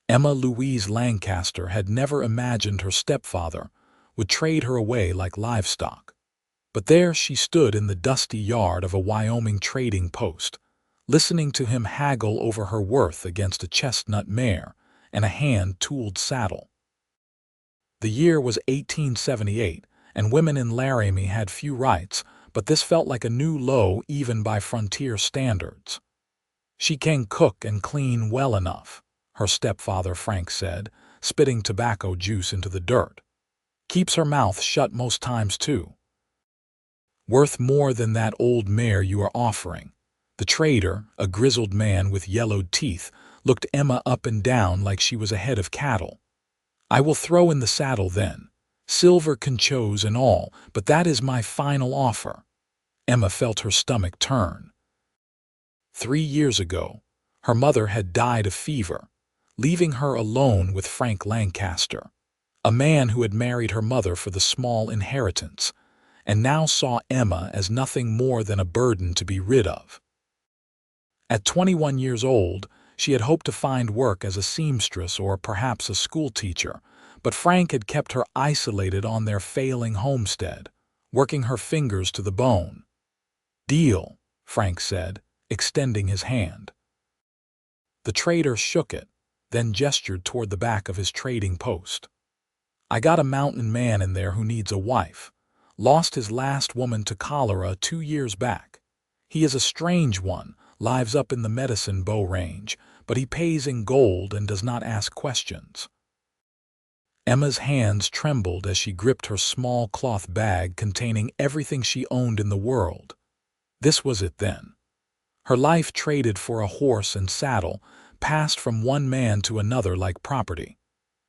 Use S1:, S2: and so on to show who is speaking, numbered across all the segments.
S1: Louise Lancaster had never imagined her stepfather would trade her away like livestock. But there she stood in the dusty yard of a Wyoming trading post, listening to him haggle over her worth against a chestnut mare and a hand-tooled saddle. The year was 1878, and women in Laramie had few rights, but this felt like a new low even by frontier standards. "She can cook and clean well enough," her stepfather Frank said, spitting tobacco juice into the dirt. "Keeps her mouth shut most times, too." "Worth more than that old mare you are offering." The trader, a grizzled man with yellowed teeth, looked Emma up and down like she was a head of cattle. "I will throw in the saddle then, silver conchos and all, but that is my final offer." Emma felt her stomach turn. 3 years ago, her mother had died of fever, leaving her alone with Frank Lancaster, a man who had married her mother for the small inheritance, and now saw Emma as nothing more than a burden to be rid of. At 21 years old, she had hoped to find work as a seamstress or perhaps a schoolteacher, but Frank had kept her isolated on their failing homestead, working her fingers to the bone. "Deal," Frank said, extending his hand. The trader shook it, then gestured toward the back of his trading post. "I got a mountain man in there who needs a wife. Lost his last woman to cholera 2 years back. He is a strange one, lives up in the Medicine Bow Range, but he pays in gold and does not ask questions." Emma's hands trembled as she gripped her small cloth bag containing everything she owned in the world. This was it then. Her life traded for a horse and saddle, passed from one man to another like property.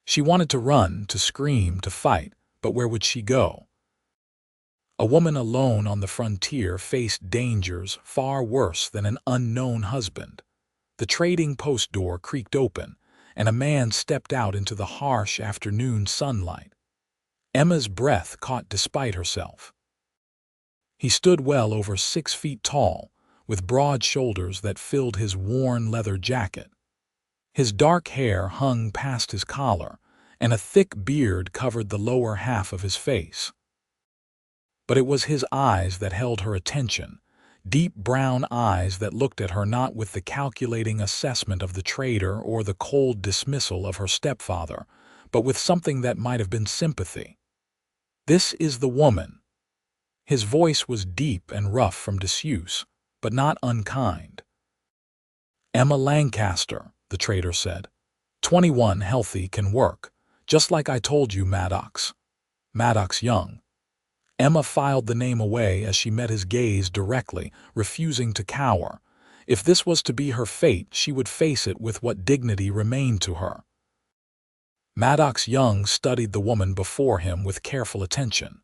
S1: She wanted to run, to scream, to fight, but where would she go? A woman alone on the frontier faced dangers far worse than an unknown husband. The trading post door creaked open, and a man stepped out into the harsh afternoon sunlight. Emma's breath caught despite herself. He stood well over 6 feet tall, with broad shoulders that filled his worn leather jacket. His dark hair hung past his collar, and a thick beard covered the lower half of his face. But it was his eyes that held her attention, deep brown eyes that looked at her not with the calculating assessment of the trader or the cold dismissal of her stepfather, but with something that might have been sympathy. "This is the woman." His voice was deep and rough from disuse, but not unkind. "Emma Lancaster," the trader said. 21, healthy, can work, just like I told you, Maddox. Maddox Young." Emma filed the name away as she met his gaze directly, refusing to cower. If this was to be her fate, she would face it with what dignity remained to her. Maddox Young studied the woman before him with careful attention.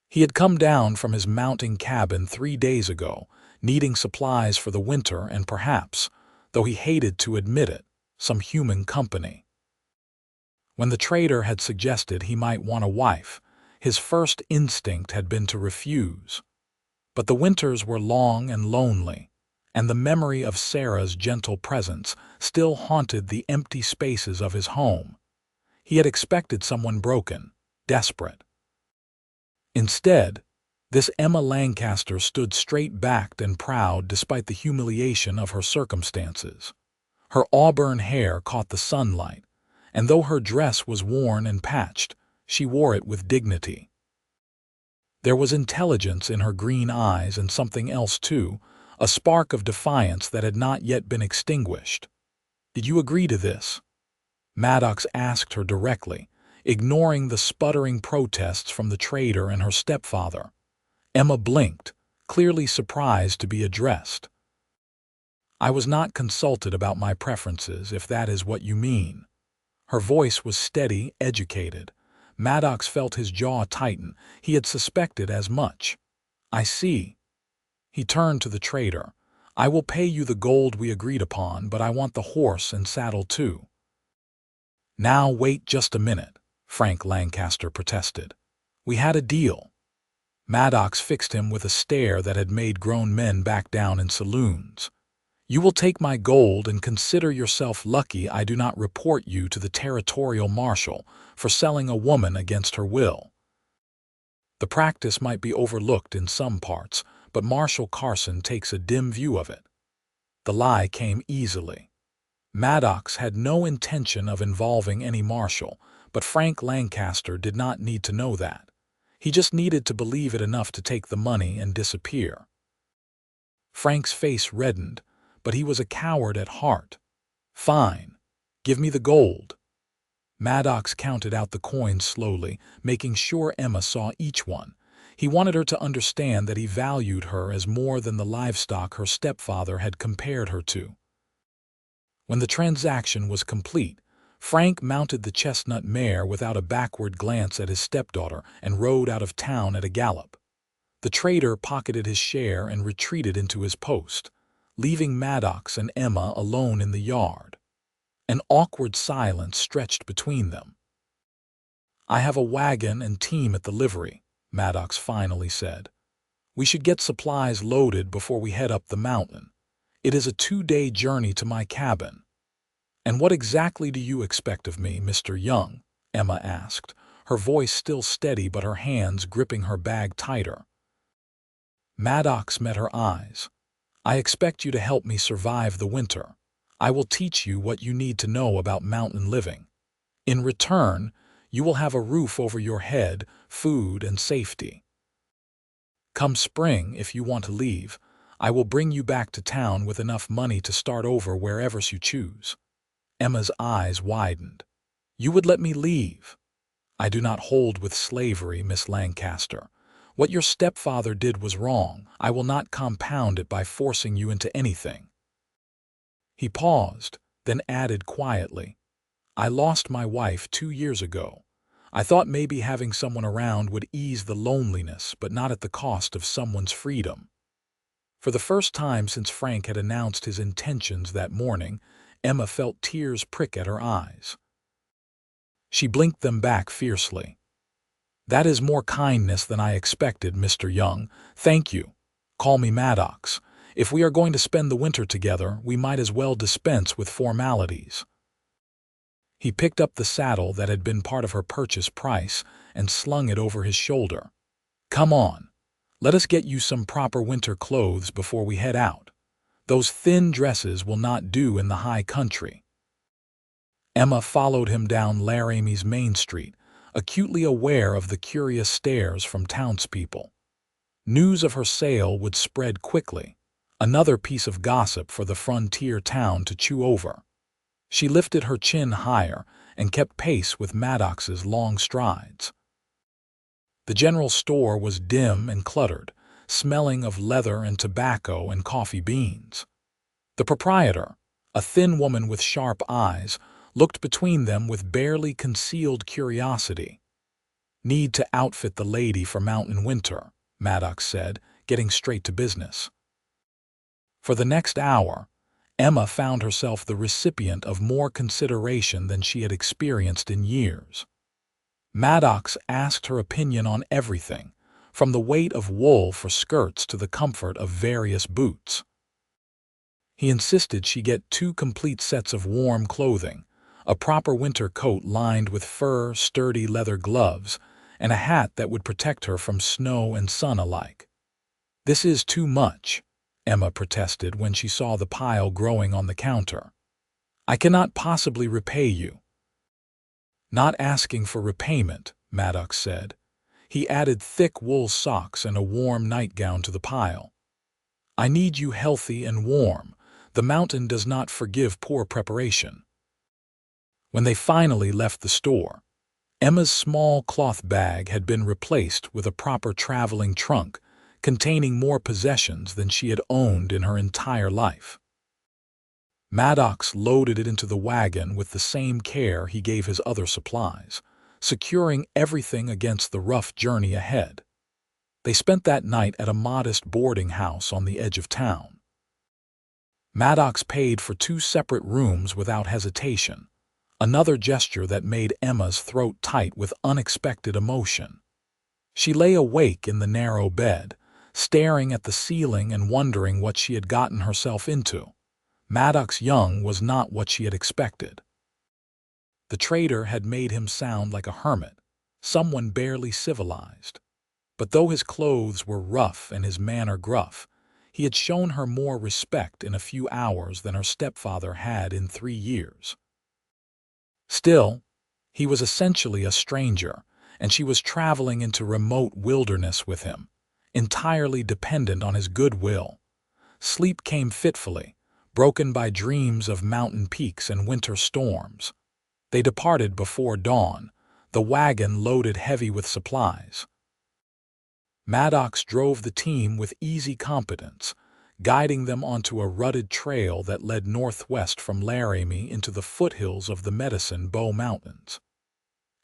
S1: He had come down from his mounting cabin 3 days ago, needing supplies for the winter and perhaps, though he hated to admit it, some human company. When the trader had suggested he might want a wife, his first instinct had been to refuse. But the winters were long and lonely, and the memory of Sarah's gentle presence still haunted the empty spaces of his home. He had expected someone broken, desperate. Instead, this Emma Lancaster stood straight-backed and proud despite the humiliation of her circumstances. Her auburn hair caught the sunlight, and though her dress was worn and patched, she wore it with dignity. There was intelligence in her green eyes and something else too, a spark of defiance that had not yet been extinguished. "Did you agree to this?" Maddox asked her directly, ignoring the sputtering protests from the trader and her stepfather. Emma blinked, clearly surprised to be addressed. "I was not consulted about my preferences, if that is what you mean." Her voice was steady, educated. Maddox felt his jaw tighten. He had suspected as much. "I see." He turned to the trader. "I will pay you the gold we agreed upon, but I want the horse and saddle too." "Now wait just a minute," Frank Lancaster protested. "We had a deal." Maddox fixed him with a stare that had made grown men back down in saloons. You will take my gold and consider yourself lucky I do not report you to the territorial marshal for selling a woman against her will. The practice might be overlooked in some parts, but Marshal Carson takes a dim view of it. The lie came easily. Maddox had no intention of involving any marshal, but Frank Lancaster did not need to know that. He just needed to believe it enough to take the money and disappear. Frank's face reddened, but he was a coward at heart. "Fine. Give me the gold." Maddox counted out the coins slowly, making sure Emma saw each one. He wanted her to understand that he valued her as more than the livestock her stepfather had compared her to. When the transaction was complete, Frank mounted the chestnut mare without a backward glance at his stepdaughter and rode out of town at a gallop. The trader pocketed his share and retreated into his post, leaving Maddox and Emma alone in the yard. An awkward silence stretched between them. "I have a wagon and team at the livery," Maddox finally said. "We should get supplies loaded before we head up the mountain. It is a 2-day journey to my cabin." "And what exactly do you expect of me, Mr. Young?" Emma asked, her voice still steady but her hands gripping her bag tighter. Maddox met her eyes. "I expect you to help me survive the winter. I will teach you what you need to know about mountain living. In return, you will have a roof over your head, food, and safety. Come spring, if you want to leave, I will bring you back to town with enough money to start over wherever you choose." Emma's eyes widened. "You would let me leave?" "I do not hold with slavery, Miss Lancaster. What your stepfather did was wrong. I will not compound it by forcing you into anything." He paused, then added quietly, "I lost my wife 2 years ago. I thought maybe having someone around would ease the loneliness, but not at the cost of someone's freedom." For the first time since Frank had announced his intentions that morning, Emma felt tears prick at her eyes. She blinked them back fiercely. "That is more kindness than I expected, Mr. Young. Thank you. Call me Maddox. If we are going to spend the winter together, we might as well dispense with formalities." He picked up the saddle that had been part of her purchase price and slung it over his shoulder. "Come on. Let us get you some proper winter clothes before we head out. Those thin dresses will not do in the high country." Emma followed him down Laramie's Main Street, acutely aware of the curious stares from townspeople. News of her sale would spread quickly, another piece of gossip for the frontier town to chew over. She lifted her chin higher and kept pace with Maddox's long strides. The general store was dim and cluttered, smelling of leather and tobacco and coffee beans. The proprietor, a thin woman with sharp eyes, looked between them with barely concealed curiosity. "Need to outfit the lady for mountain winter," Maddox said, getting straight to business. For the next hour, Emma found herself the recipient of more consideration than she had experienced in years. Maddox asked her opinion on everything, from the weight of wool for skirts to the comfort of various boots. He insisted she get 2 complete sets of warm clothing, a proper winter coat lined with fur, sturdy leather gloves, and a hat that would protect her from snow and sun alike. "This is too much," Emma protested when she saw the pile growing on the counter. "I cannot possibly repay you." "Not asking for repayment," Maddox said. He added thick wool socks and a warm nightgown to the pile. "I need you healthy and warm. The mountain does not forgive poor preparation." When they finally left the store, Emma's small cloth bag had been replaced with a proper traveling trunk containing more possessions than she had owned in her entire life. Maddox loaded it into the wagon with the same care he gave his other supplies, securing everything against the rough journey ahead. They spent that night at a modest boarding house on the edge of town. Maddox paid for 2 separate rooms without hesitation, another gesture that made Emma's throat tight with unexpected emotion. She lay awake in the narrow bed, staring at the ceiling and wondering what she had gotten herself into. Maddox Young was not what she had expected. The trader had made him sound like a hermit, someone barely civilized. But though his clothes were rough and his manner gruff, he had shown her more respect in a few hours than her stepfather had in 3 years. Still, he was essentially a stranger, and she was traveling into remote wilderness with him, entirely dependent on his goodwill. Sleep came fitfully, broken by dreams of mountain peaks and winter storms. They departed before dawn, the wagon loaded heavy with supplies. Maddox drove the team with easy competence, guiding them onto a rutted trail that led northwest from Laramie into the foothills of the Medicine Bow Mountains.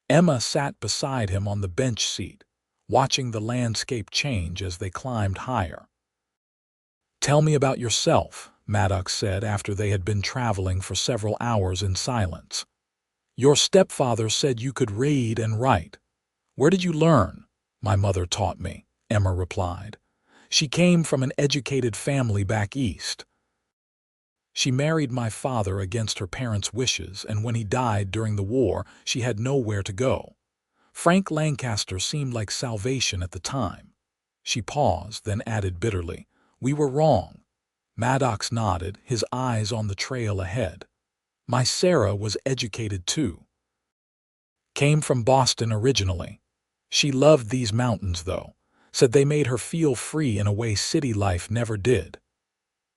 S1: Emma sat beside him on the bench seat, watching the landscape change as they climbed higher. "Tell me about yourself," Maddox said after they had been traveling for several hours in silence. "Your stepfather said you could read and write. Where did you learn?" "My mother taught me," Emma replied. "She came from an educated family back east. She married my father against her parents' wishes, and when he died during the war, she had nowhere to go. Frank Lancaster seemed like salvation at the time." She paused, then added bitterly, "We were wrong." Maddox nodded, his eyes on the trail ahead. "My Sarah was educated too. Came from Boston originally. She loved these mountains, though. Said they made her feel free in a way city life never did."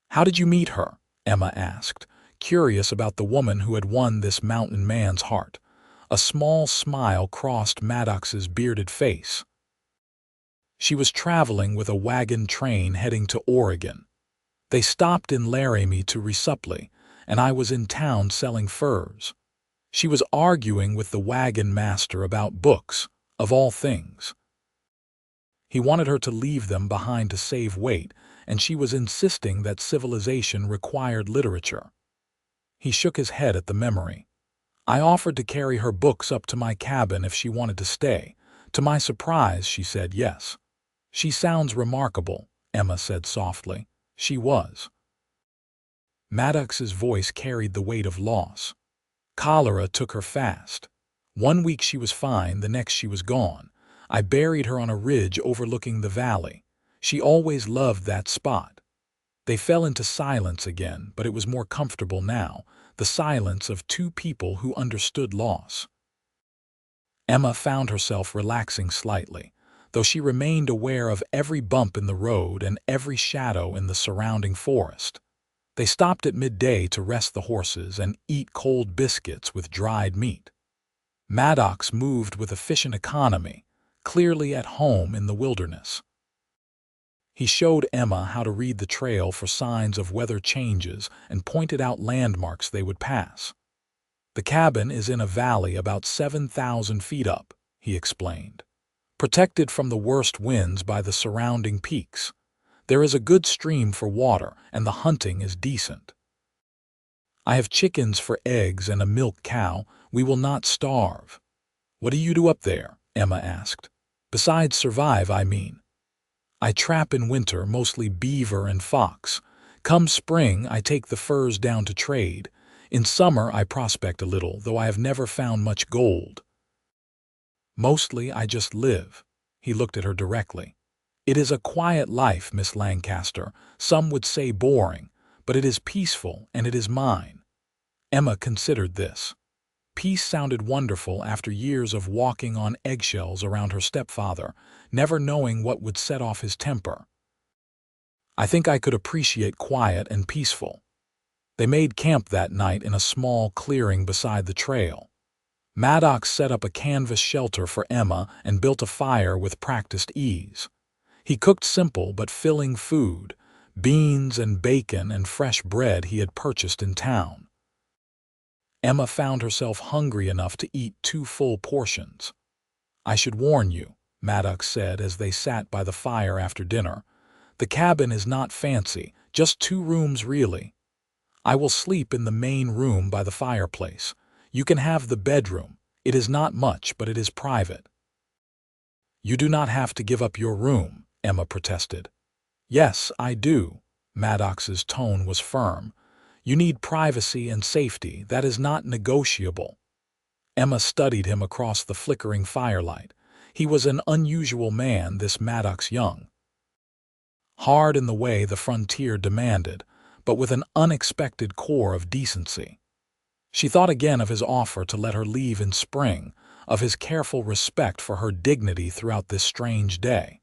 S1: "How did you meet her?" Emma asked, curious about the woman who had won this mountain man's heart. A small smile crossed Maddox's bearded face. "She was traveling with a wagon train heading to Oregon. They stopped in Laramie to resupply, and I was in town selling furs. She was arguing with the wagon master about books, of all things. He wanted her to leave them behind to save weight, and she was insisting that civilization required literature." He shook his head at the memory. "I offered to carry her books up to my cabin if she wanted to stay. To my surprise, she said yes." "She sounds remarkable," Emma said softly. "She was." Maddox's voice carried the weight of loss. "Cholera took her fast. 1 week she was fine, the next she was gone. I buried her on a ridge overlooking the valley. She always loved that spot." They fell into silence again, but it was more comfortable now, the silence of two people who understood loss. Emma found herself relaxing slightly, though she remained aware of every bump in the road and every shadow in the surrounding forest. They stopped at midday to rest the horses and eat cold biscuits with dried meat. Maddox moved with efficient economy, clearly at home in the wilderness. He showed Emma how to read the trail for signs of weather changes and pointed out landmarks they would pass. "The cabin is in a valley about 7,000 feet up," he explained, "protected from the worst winds by the surrounding peaks. There is a good stream for water, and the hunting is decent. I have chickens for eggs and a milk cow. We will not starve." "What do you do up there?" Emma asked. "Besides survive, I mean." "I trap in winter, mostly beaver and fox. Come spring, I take the furs down to trade. In summer, I prospect a little, though I have never found much gold. Mostly, I just live." He looked at her directly. "It is a quiet life, Miss Lancaster. Some would say boring, but it is peaceful, and it is mine." Emma considered this. Peace sounded wonderful after years of walking on eggshells around her stepfather, never knowing what would set off his temper. "I think I could appreciate quiet and peaceful." They made camp that night in a small clearing beside the trail. Maddox set up a canvas shelter for Emma and built a fire with practiced ease. He cooked simple but filling food, beans and bacon and fresh bread he had purchased in town. Emma found herself hungry enough to eat 2 full portions. "I should warn you," Maddox said as they sat by the fire after dinner. "The cabin is not fancy, just 2 rooms really. I will sleep in the main room by the fireplace. You can have the bedroom. It is not much, but it is private." "You do not have to give up your room," Emma protested. "Yes, I do." Maddox's tone was firm. You need privacy and safety. That is not negotiable." Emma studied him across the flickering firelight. He was an unusual man, this Maddox Young. Hard in the way the frontier demanded, but with an unexpected core of decency. She thought again of his offer to let her leave in spring, of his careful respect for her dignity throughout this strange day.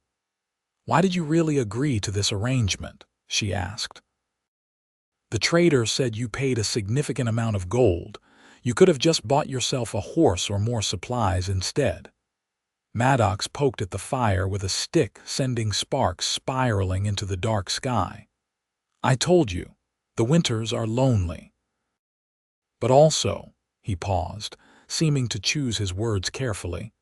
S1: "Why did you really agree to this arrangement?" she asked. "The trader said you paid a significant amount of gold. You could have just bought yourself a horse or more supplies instead." Maddox poked at the fire with a stick, sending sparks spiraling into the dark sky. "I told you, the winters are lonely. But also," he paused, seeming to choose his words carefully,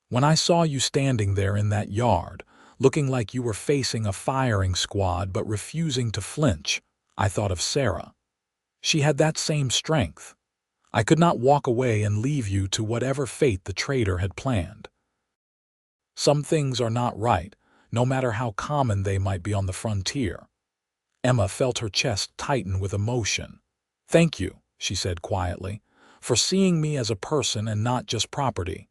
S1: "when I saw you standing there in that yard, looking like you were facing a firing squad but refusing to flinch, I thought of Sarah. She had that same strength. I could not walk away and leave you to whatever fate the trader had planned. Some things are not right, no matter how common they might be on the frontier." Emma felt her chest tighten with emotion. "Thank you," she said quietly, "for seeing me as a person and not just property.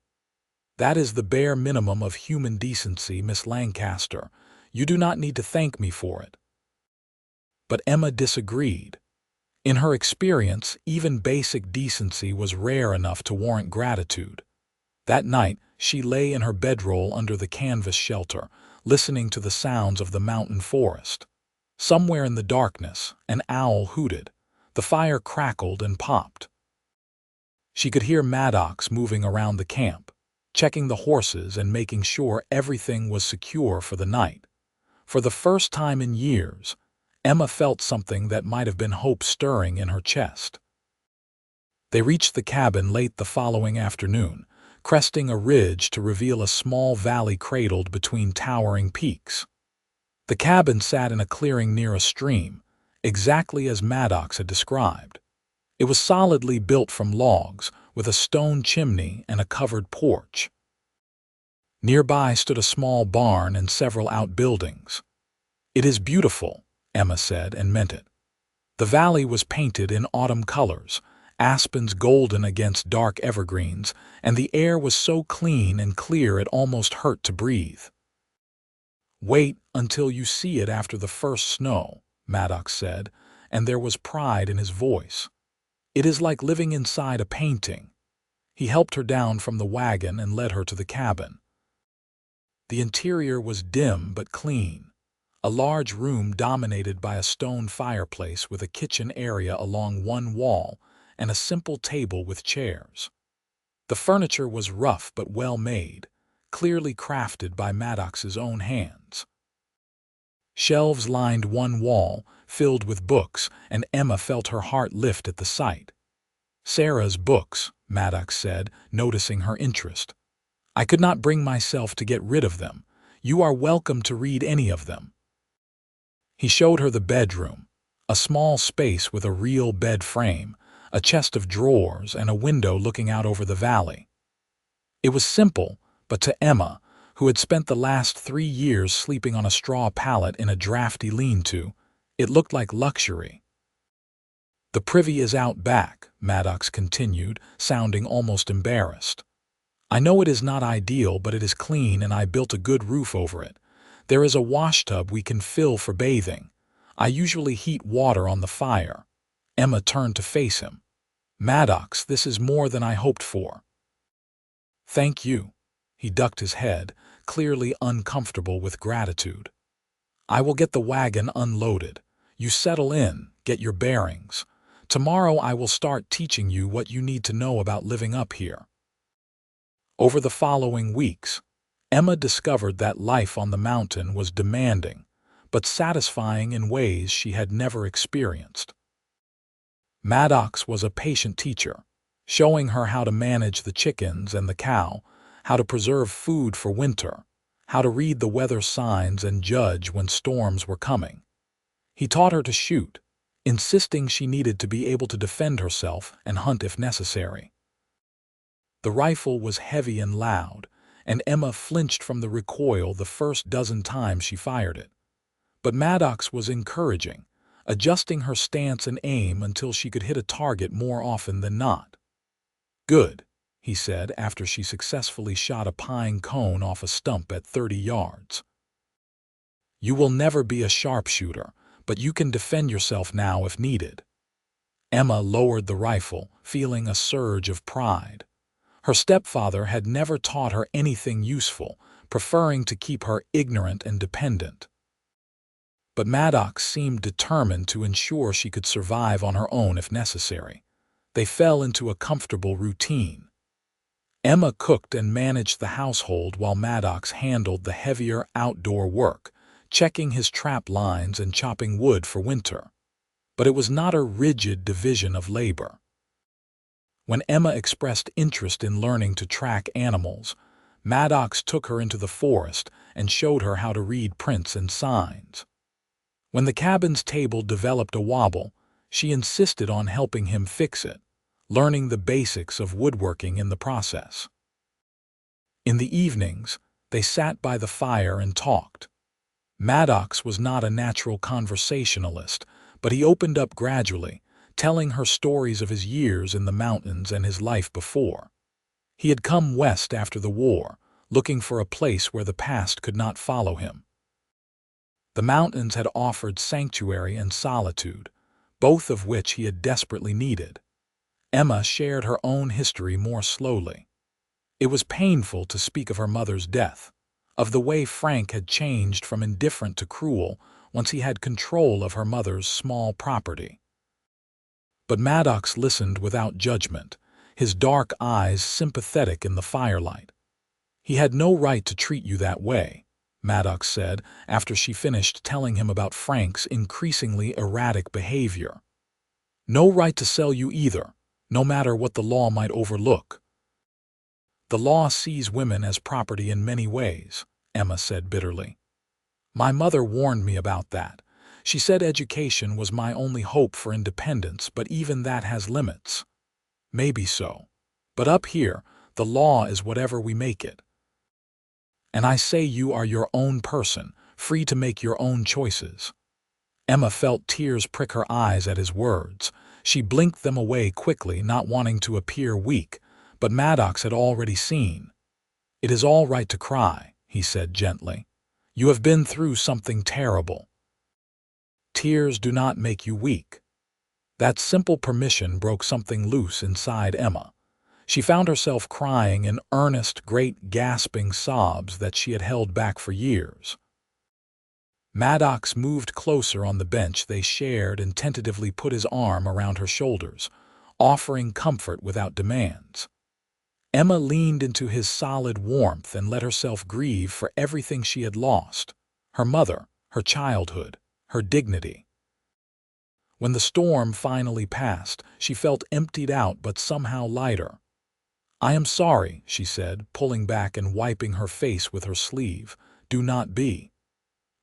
S1: That is the bare minimum of human decency, Miss Lancaster. You do not need to thank me for it." But Emma disagreed. In her experience, even basic decency was rare enough to warrant gratitude. That night, she lay in her bedroll under the canvas shelter, listening to the sounds of the mountain forest. Somewhere in the darkness, an owl hooted. The fire crackled and popped. She could hear Maddox moving around the camp, checking the horses and making sure everything was secure for the night. For the first time in years, Emma felt something that might have been hope stirring in her chest. They reached the cabin late the following afternoon, cresting a ridge to reveal a small valley cradled between towering peaks. The cabin sat in a clearing near a stream, exactly as Maddox had described. It was solidly built from logs, with a stone chimney and a covered porch. Nearby stood a small barn and several outbuildings. "It is beautiful," Emma said, and meant it. The valley was painted in autumn colors, aspens golden against dark evergreens, and the air was so clean and clear it almost hurt to breathe. "Wait until you see it after the first snow," Maddox said, and there was pride in his voice. "It is like living inside a painting." He helped her down from the wagon and led her to the cabin. The interior was dim but clean. A large room dominated by a stone fireplace with a kitchen area along one wall and a simple table with chairs. The furniture was rough but well made, clearly crafted by Maddox's own hands. Shelves lined one wall, filled with books, and Emma felt her heart lift at the sight. "Sarah's books," Maddox said, noticing her interest. "I could not bring myself to get rid of them. You are welcome to read any of them." He showed her the bedroom, a small space with a real bed frame, a chest of drawers, and a window looking out over the valley. It was simple, but to Emma, who had spent the last 3 years sleeping on a straw pallet in a drafty lean-to, it looked like luxury. "The privy is out back," Maddox continued, sounding almost embarrassed. "I know it is not ideal, but it is clean and I built a good roof over it. There is a washtub we can fill for bathing. I usually heat water on the fire." Emma turned to face him. "Maddox, this is more than I hoped for." "Thank you." He ducked his head, clearly uncomfortable with gratitude. "I will get the wagon unloaded. You settle in, get your bearings. Tomorrow I will start teaching you what you need to know about living up here." Over the following weeks, Emma discovered that life on the mountain was demanding, but satisfying in ways she had never experienced. Maddox was a patient teacher, showing her how to manage the chickens and the cow, how to preserve food for winter, how to read the weather signs and judge when storms were coming. He taught her to shoot, insisting she needed to be able to defend herself and hunt if necessary. The rifle was heavy and loud, and Emma flinched from the recoil the first dozen times she fired it. But Maddox was encouraging, adjusting her stance and aim until she could hit a target more often than not. "Good," he said after she successfully shot a pine cone off a stump at 30 yards. "You will never be a sharpshooter, but you can defend yourself now if needed." Emma lowered the rifle, feeling a surge of pride. Her stepfather had never taught her anything useful, preferring to keep her ignorant and dependent. But Maddox seemed determined to ensure she could survive on her own if necessary. They fell into a comfortable routine. Emma cooked and managed the household while Maddox handled the heavier outdoor work, checking his trap lines and chopping wood for winter. But it was not a rigid division of labor. When Emma expressed interest in learning to track animals, Maddox took her into the forest and showed her how to read prints and signs. When the cabin's table developed a wobble, she insisted on helping him fix it, learning the basics of woodworking in the process. In the evenings, they sat by the fire and talked. Maddox was not a natural conversationalist, but he opened up gradually, telling her stories of his years in the mountains and his life before. He had come west after the war, looking for a place where the past could not follow him. The mountains had offered sanctuary and solitude, both of which he had desperately needed. Emma shared her own history more slowly. It was painful to speak of her mother's death, of the way Frank had changed from indifferent to cruel once he had control of her mother's small property. But Maddox listened without judgment, his dark eyes sympathetic in the firelight. "He had no right to treat you that way," Maddox said after she finished telling him about Frank's increasingly erratic behavior. "No right to sell you either, no matter what the law might overlook." "The law sees women as property in many ways," Emma said bitterly. "My mother warned me about that. She said education was my only hope for independence, but even that has limits." "Maybe so. But up here, the law is whatever we make it. And I say you are your own person, free to make your own choices." Emma felt tears prick her eyes at his words. She blinked them away quickly, not wanting to appear weak, but Maddox had already seen. "It is all right to cry," he said gently. "You have been through something terrible. Tears do not make you weak." That simple permission broke something loose inside Emma. She found herself crying in earnest, great gasping sobs that she had held back for years. Maddox moved closer on the bench they shared and tentatively put his arm around her shoulders, offering comfort without demands. Emma leaned into his solid warmth and let herself grieve for everything she had lost: her mother, her childhood, her dignity. When the storm finally passed, she felt emptied out but somehow lighter. "I am sorry," she said, pulling back and wiping her face with her sleeve. "Do not be."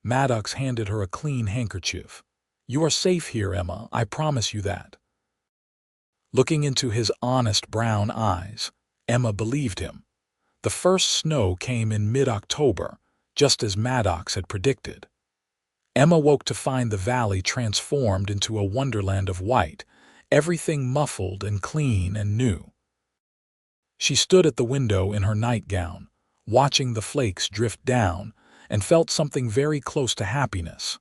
S1: Maddox handed her a clean handkerchief. "You are safe here, Emma, I promise you that." Looking into his honest brown eyes, Emma believed him. The first snow came in mid-October, just as Maddox had predicted. Emma woke to find the valley transformed into a wonderland of white, everything muffled and clean and new. She stood at the window in her nightgown, watching the flakes drift down, and felt something very close to happiness.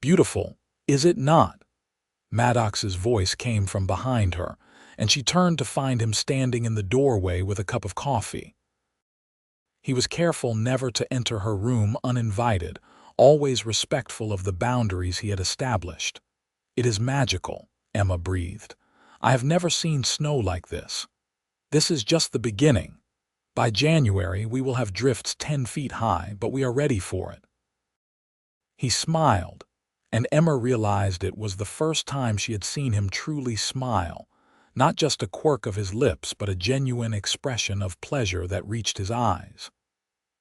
S1: "Beautiful, is it not?" Maddox's voice came from behind her, and she turned to find him standing in the doorway with a cup of coffee. He was careful never to enter her room uninvited, always respectful of the boundaries he had established. "It is magical," Emma breathed. "I have never seen snow like this. This is just the beginning. By January we will have drifts 10 feet high, but we are ready for it." He smiled, and Emma realized it was the first time she had seen him truly smile, not just a quirk of his lips but a genuine expression of pleasure that reached his eyes.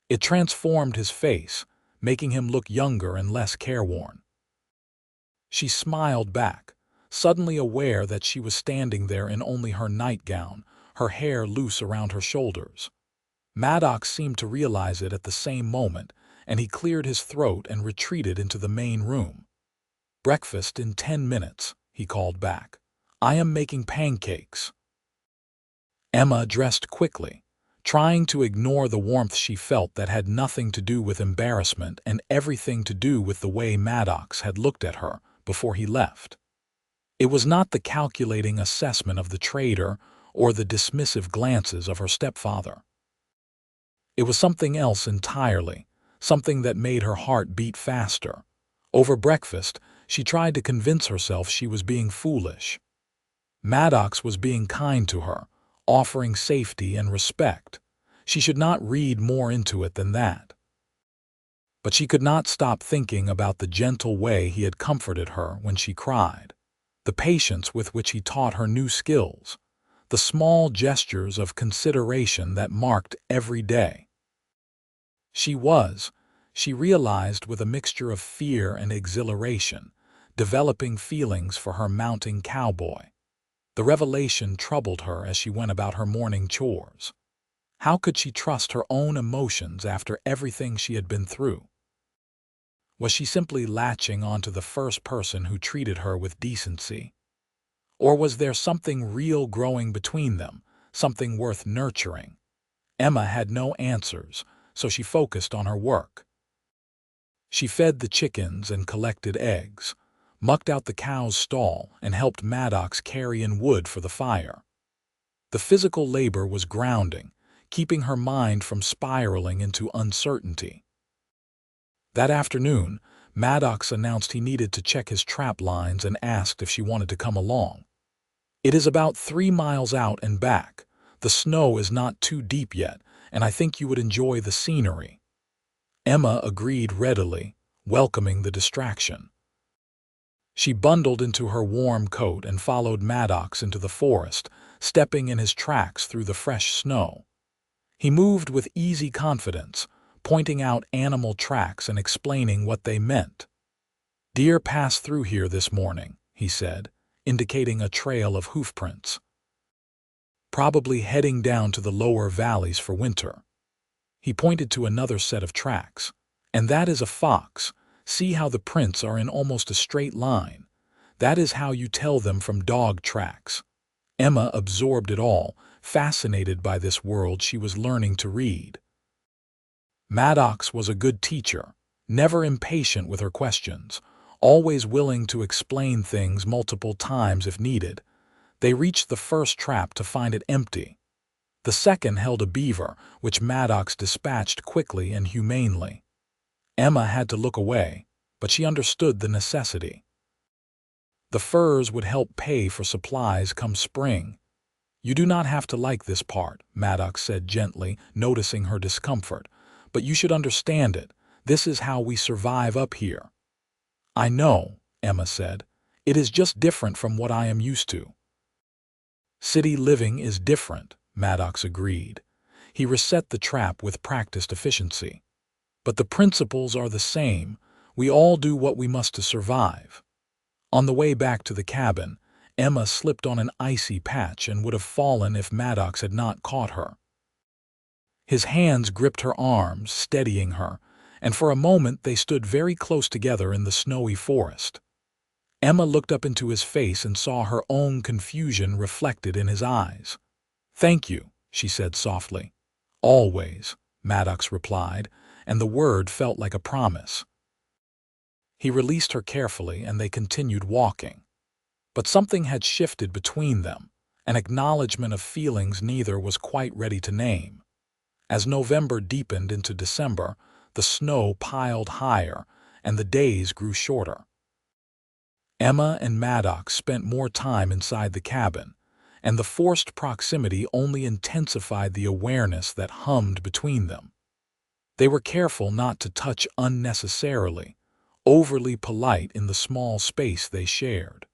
S1: It transformed his face, making him look younger and less careworn. She smiled back, suddenly aware that she was standing there in only her nightgown, her hair loose around her shoulders. Maddox seemed to realize it at the same moment, and he cleared his throat and retreated into the main room. "Breakfast in 10 minutes," he called back. "I am making pancakes." Emma dressed quickly, trying to ignore the warmth she felt that had nothing to do with embarrassment and everything to do with the way Maddox had looked at her before he left. It was not the calculating assessment of the trader or the dismissive glances of her stepfather. It was something else entirely, something that made her heart beat faster. Over breakfast, she tried to convince herself she was being foolish. Maddox was being kind to her, offering safety and respect. She should not read more into it than that. But she could not stop thinking about the gentle way he had comforted her when she cried, the patience with which he taught her new skills, the small gestures of consideration that marked every day. She realized with a mixture of fear and exhilaration, developing feelings for her mounting cowboy. The revelation troubled her as she went about her morning chores. How could she trust her own emotions after everything she had been through? Was she simply latching onto the first person who treated her with decency? Or was there something real growing between them, something worth nurturing? Emma had no answers, so she focused on her work. She fed the chickens and collected eggs, mucked out the cow's stall, and helped Maddox carry in wood for the fire. The physical labor was grounding, keeping her mind from spiraling into uncertainty. That afternoon, Maddox announced he needed to check his trap lines and asked if she wanted to come along. "It is about 3 miles out and back. The snow is not too deep yet, and I think you would enjoy the scenery." Emma agreed readily, welcoming the distraction. She bundled into her warm coat and followed Maddox into the forest, stepping in his tracks through the fresh snow. He moved with easy confidence, pointing out animal tracks and explaining what they meant. "Deer passed through here this morning," he said, indicating a trail of hoofprints. "Probably heading down to the lower valleys for winter." He pointed to another set of tracks. "And that is a fox. See how the prints are in almost a straight line. That is how you tell them from dog tracks." Emma absorbed it all, fascinated by this world she was learning to read. Maddox was a good teacher, never impatient with her questions, always willing to explain things multiple times if needed. They reached the first trap to find it empty. The second held a beaver, which Maddox dispatched quickly and humanely. Emma had to look away, but she understood the necessity. The furs would help pay for supplies come spring. "You do not have to like this part," Maddox said gently, noticing her discomfort, "but you should understand it. This is how we survive up here." "I know," Emma said. "It is just different from what I am used to." "City living is different," Maddox agreed. He reset the trap with practiced efficiency. "But the principles are the same. We all do what we must to survive." On the way back to the cabin, Emma slipped on an icy patch and would have fallen if Maddox had not caught her. His hands gripped her arms, steadying her, and for a moment they stood very close together in the snowy forest. Emma looked up into his face and saw her own confusion reflected in his eyes. "Thank you," she said softly. "Always," Maddox replied, and the word felt like a promise. He released her carefully and they continued walking. But something had shifted between them, an acknowledgement of feelings neither was quite ready to name. As November deepened into December, the snow piled higher and the days grew shorter. Emma and Maddox spent more time inside the cabin, and the forced proximity only intensified the awareness that hummed between them. They were careful not to touch unnecessarily, overly polite in the small space they shared.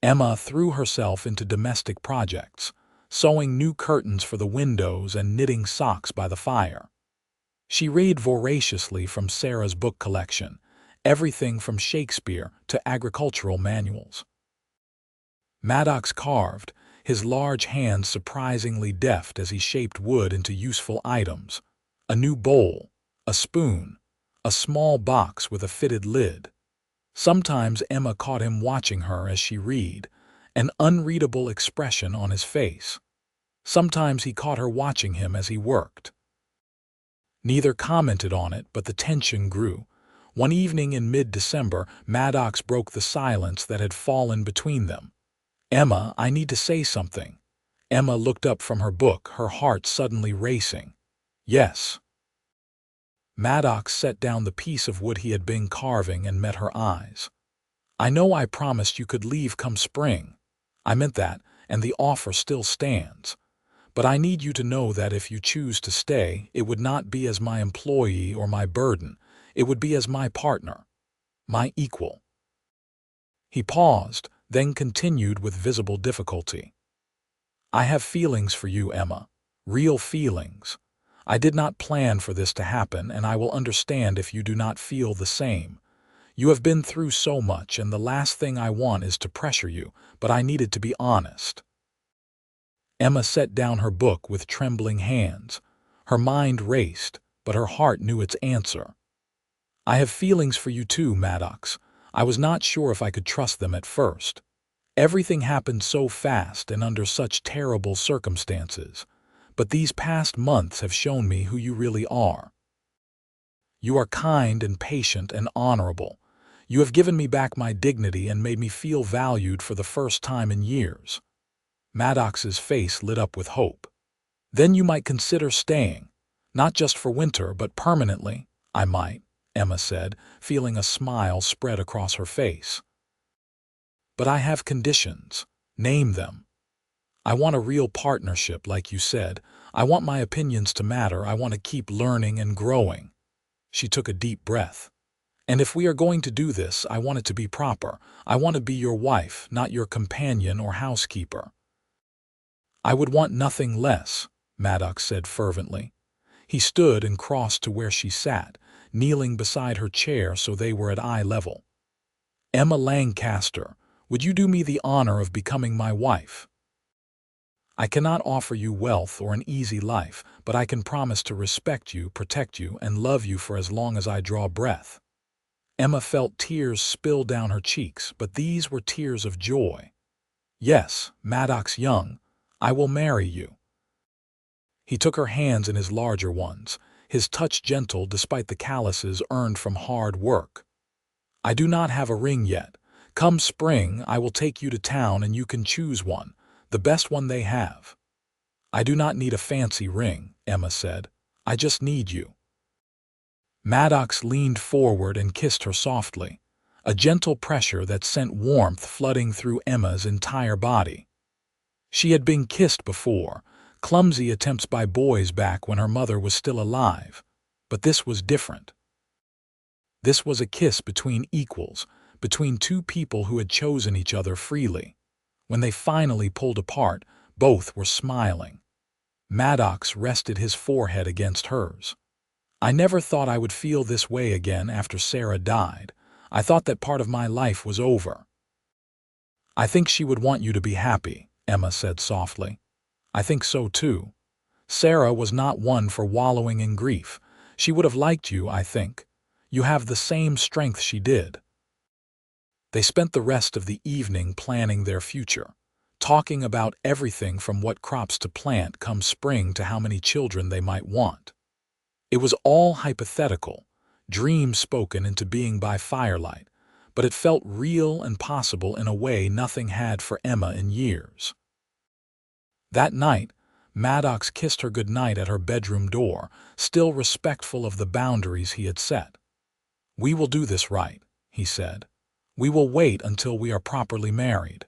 S1: Emma threw herself into domestic projects, sewing new curtains for the windows and knitting socks by the fire. She read voraciously from Sarah's book collection, everything from Shakespeare to agricultural manuals. Maddox carved, his large hands surprisingly deft as he shaped wood into useful items: a new bowl, a spoon, a small box with a fitted lid. Sometimes Emma caught him watching her as she read, an unreadable expression on his face. Sometimes he caught her watching him as he worked. Neither commented on it, but the tension grew. One evening in mid-December, Maddox broke the silence that had fallen between them. "Emma, I need to say something." Emma looked up from her book, her heart suddenly racing. "Yes." Maddox set down the piece of wood he had been carving and met her eyes. "I know I promised you could leave come spring. I meant that, and the offer still stands. But I need you to know that if you choose to stay, it would not be as my employee or my burden. It would be as my partner, my equal." He paused, then continued with visible difficulty. "I have feelings for you, Emma. Real feelings. I did not plan for this to happen, and I will understand if you do not feel the same. You have been through so much, and the last thing I want is to pressure you, but I needed to be honest." Emma set down her book with trembling hands. Her mind raced, but her heart knew its answer. "I have feelings for you too, Maddox. I was not sure if I could trust them at first. Everything happened so fast and under such terrible circumstances. But these past months have shown me who you really are. You are kind and patient and honorable. You have given me back my dignity and made me feel valued for the first time in years." Maddox's face lit up with hope. "Then you might consider staying. Not just for winter, but permanently." "I might," Emma said, feeling a smile spread across her face. "But I have conditions." "Name them." "I want a real partnership, like you said. I want my opinions to matter. I want to keep learning and growing." She took a deep breath. "And if we are going to do this, I want it to be proper. I want to be your wife, not your companion or housekeeper." "I would want nothing less," Maddox said fervently. He stood and crossed to where she sat, kneeling beside her chair so they were at eye level. "Emma Lancaster, would you do me the honor of becoming my wife? I cannot offer you wealth or an easy life, but I can promise to respect you, protect you, and love you for as long as I draw breath." Emma felt tears spill down her cheeks, but these were tears of joy. "Yes, Maddox Young, I will marry you." He took her hands in his larger ones, his touch gentle despite the calluses earned from hard work. "I do not have a ring yet. Come spring, I will take you to town and you can choose one, the best one they have." "I do not need a fancy ring," Emma said. "I just need you." Maddox leaned forward and kissed her softly, a gentle pressure that sent warmth flooding through Emma's entire body. She had been kissed before, clumsy attempts by boys back when her mother was still alive, but this was different. This was a kiss between equals, between two people who had chosen each other freely. When they finally pulled apart, both were smiling. Maddox rested his forehead against hers. "I never thought I would feel this way again after Sarah died. I thought that part of my life was over." "I think she would want you to be happy," Emma said softly. "I think so too. Sarah was not one for wallowing in grief. She would have liked you, I think. You have the same strength she did." They spent the rest of the evening planning their future, talking about everything from what crops to plant come spring to how many children they might want. It was all hypothetical, dreams spoken into being by firelight, but it felt real and possible in a way nothing had for Emma in years. That night, Maddox kissed her goodnight at her bedroom door, still respectful of the boundaries he had set. "We will do this right," he said. "We will wait until we are properly married."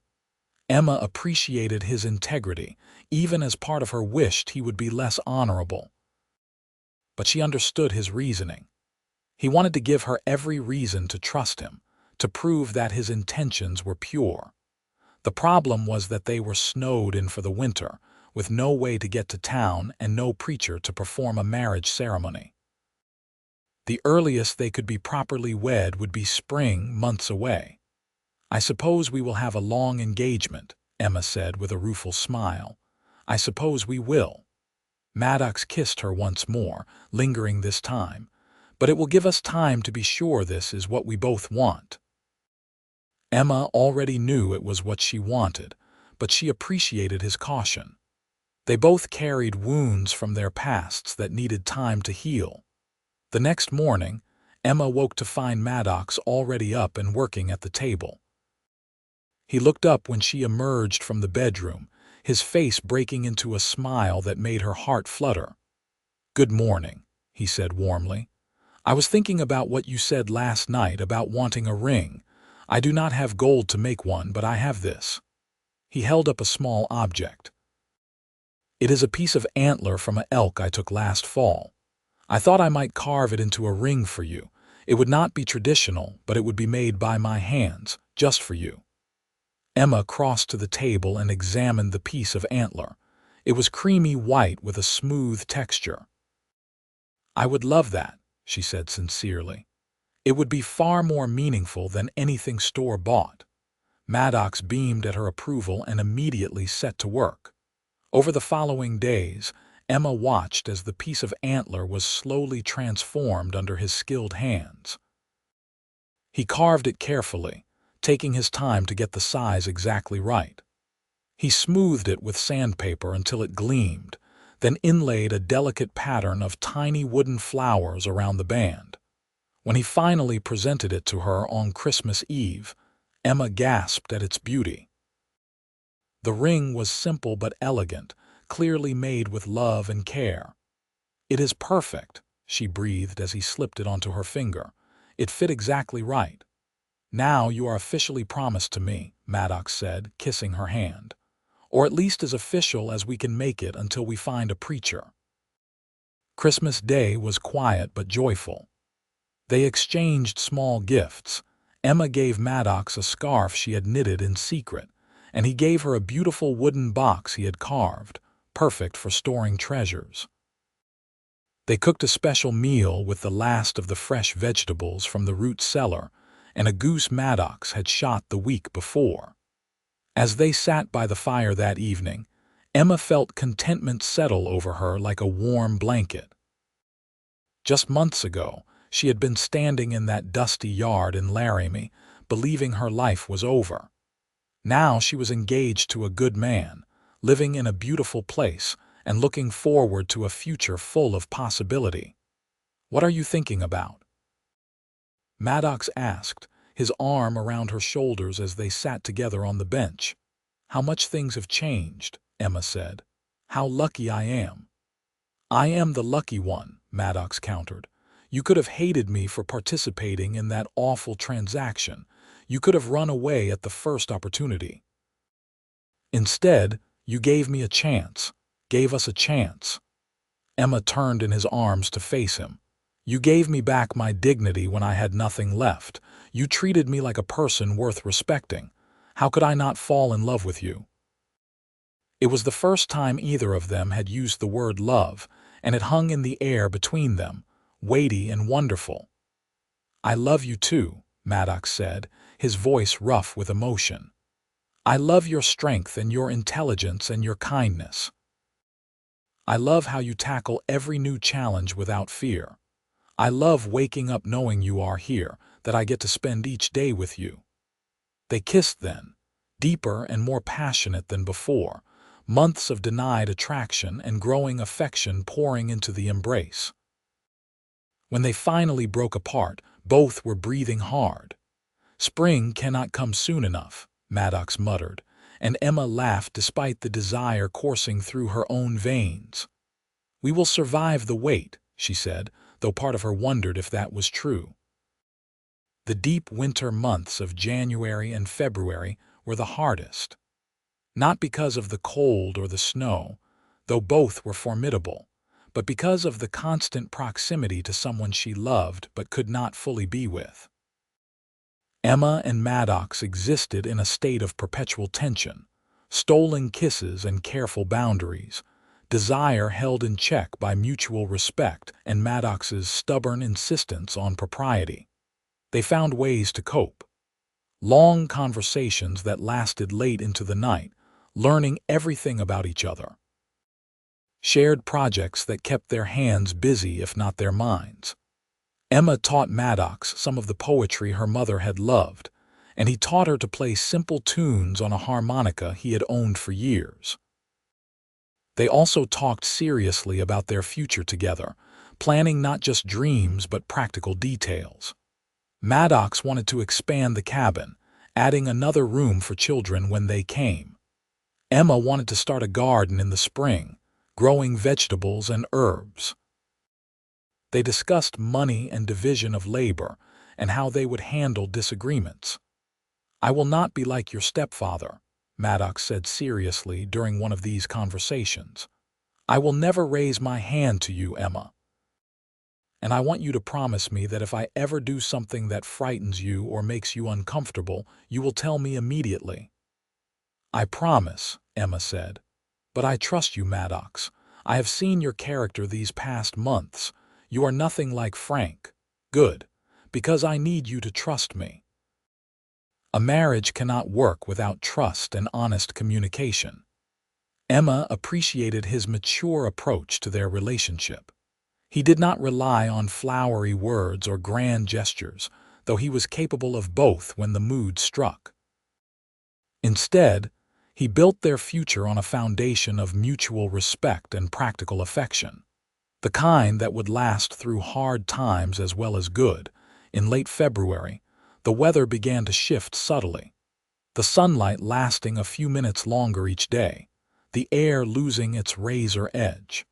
S1: Emma appreciated his integrity, even as part of her wished he would be less honorable. But she understood his reasoning. He wanted to give her every reason to trust him, to prove that his intentions were pure. The problem was that they were snowed in for the winter, with no way to get to town and no preacher to perform a marriage ceremony. The earliest they could be properly wed would be spring, months away. "I suppose we will have a long engagement," Emma said with a rueful smile. "I suppose we will." Maddox kissed her once more, lingering this time. "But it will give us time to be sure this is what we both want." Emma already knew it was what she wanted, but she appreciated his caution. They both carried wounds from their pasts that needed time to heal. The next morning, Emma woke to find Maddox already up and working at the table. He looked up when she emerged from the bedroom, his face breaking into a smile that made her heart flutter. "Good morning," he said warmly. "I was thinking about what you said last night about wanting a ring. I do not have gold to make one, but I have this." He held up a small object. "It is a piece of antler from an elk I took last fall. I thought I might carve it into a ring for you. It would not be traditional, but it would be made by my hands, just for you." Emma crossed to the table and examined the piece of antler. It was creamy white with a smooth texture. "I would love that," she said sincerely. "It would be far more meaningful than anything store-bought." Maddox beamed at her approval and immediately set to work. Over the following days, Emma watched as the piece of antler was slowly transformed under his skilled hands. He carved it carefully, taking his time to get the size exactly right. He smoothed it with sandpaper until it gleamed, then inlaid a delicate pattern of tiny wooden flowers around the band. When he finally presented it to her on Christmas Eve, Emma gasped at its beauty. The ring was simple but elegant, clearly made with love and care. "It is perfect," she breathed as he slipped it onto her finger. "It fit exactly right." "Now you are officially promised to me," Maddox said, kissing her hand. "Or at least as official as we can make it until we find a preacher." Christmas Day was quiet but joyful. They exchanged small gifts. Emma gave Maddox a scarf she had knitted in secret, and he gave her a beautiful wooden box he had carved, perfect for storing treasures. They cooked a special meal with the last of the fresh vegetables from the root cellar and a goose Maddox had shot the week before. As they sat by the fire that evening, Emma felt contentment settle over her like a warm blanket. Just months ago, she had been standing in that dusty yard in Laramie, believing her life was over. Now she was engaged to a good man, living in a beautiful place, and looking forward to a future full of possibility. "What are you thinking about?" Maddox asked, his arm around her shoulders as they sat together on the bench. "How much things have changed," Emma said. "How lucky I am." "I am the lucky one," Maddox countered. "You could have hated me for participating in that awful transaction. You could have run away at the first opportunity. Instead, you gave me a chance, gave us a chance." Emma turned in his arms to face him. "You gave me back my dignity when I had nothing left. You treated me like a person worth respecting. How could I not fall in love with you?" It was the first time either of them had used the word love, and it hung in the air between them, weighty and wonderful. "I love you too," Maddox said, his voice rough with emotion. "I love your strength and your intelligence and your kindness. I love how you tackle every new challenge without fear. I love waking up knowing you are here, that I get to spend each day with you." They kissed then, deeper and more passionate than before, months of denied attraction and growing affection pouring into the embrace. When they finally broke apart, both were breathing hard. "Spring cannot come soon enough," Maddox muttered, and Emma laughed despite the desire coursing through her own veins. "We will survive the wait," she said, though part of her wondered if that was true. The deep winter months of January and February were the hardest. Not because of the cold or the snow, though both were formidable, but because of the constant proximity to someone she loved but could not fully be with. Emma and Maddox existed in a state of perpetual tension, stolen kisses and careful boundaries, desire held in check by mutual respect and Maddox's stubborn insistence on propriety. They found ways to cope. Long conversations that lasted late into the night, learning everything about each other. Shared projects that kept their hands busy if not their minds. Emma taught Maddox some of the poetry her mother had loved, and he taught her to play simple tunes on a harmonica he had owned for years. They also talked seriously about their future together, planning not just dreams but practical details. Maddox wanted to expand the cabin, adding another room for children when they came. Emma wanted to start a garden in the spring, growing vegetables and herbs. They discussed money and division of labor and how they would handle disagreements. "I will not be like your stepfather," Maddox said seriously during one of these conversations. "I will never raise my hand to you, Emma. And I want you to promise me that if I ever do something that frightens you or makes you uncomfortable, you will tell me immediately." "I promise," Emma said. "But I trust you, Maddox. I have seen your character these past months. You are nothing like Frank." "Good, because I need you to trust me." A marriage cannot work without trust and honest communication. Emma appreciated his mature approach to their relationship. He did not rely on flowery words or grand gestures, though he was capable of both when the mood struck. Instead, he built their future on a foundation of mutual respect and practical affection, the kind that would last through hard times as well as good. In late February, the weather began to shift subtly, the sunlight lasting a few minutes longer each day, the air losing its razor edge.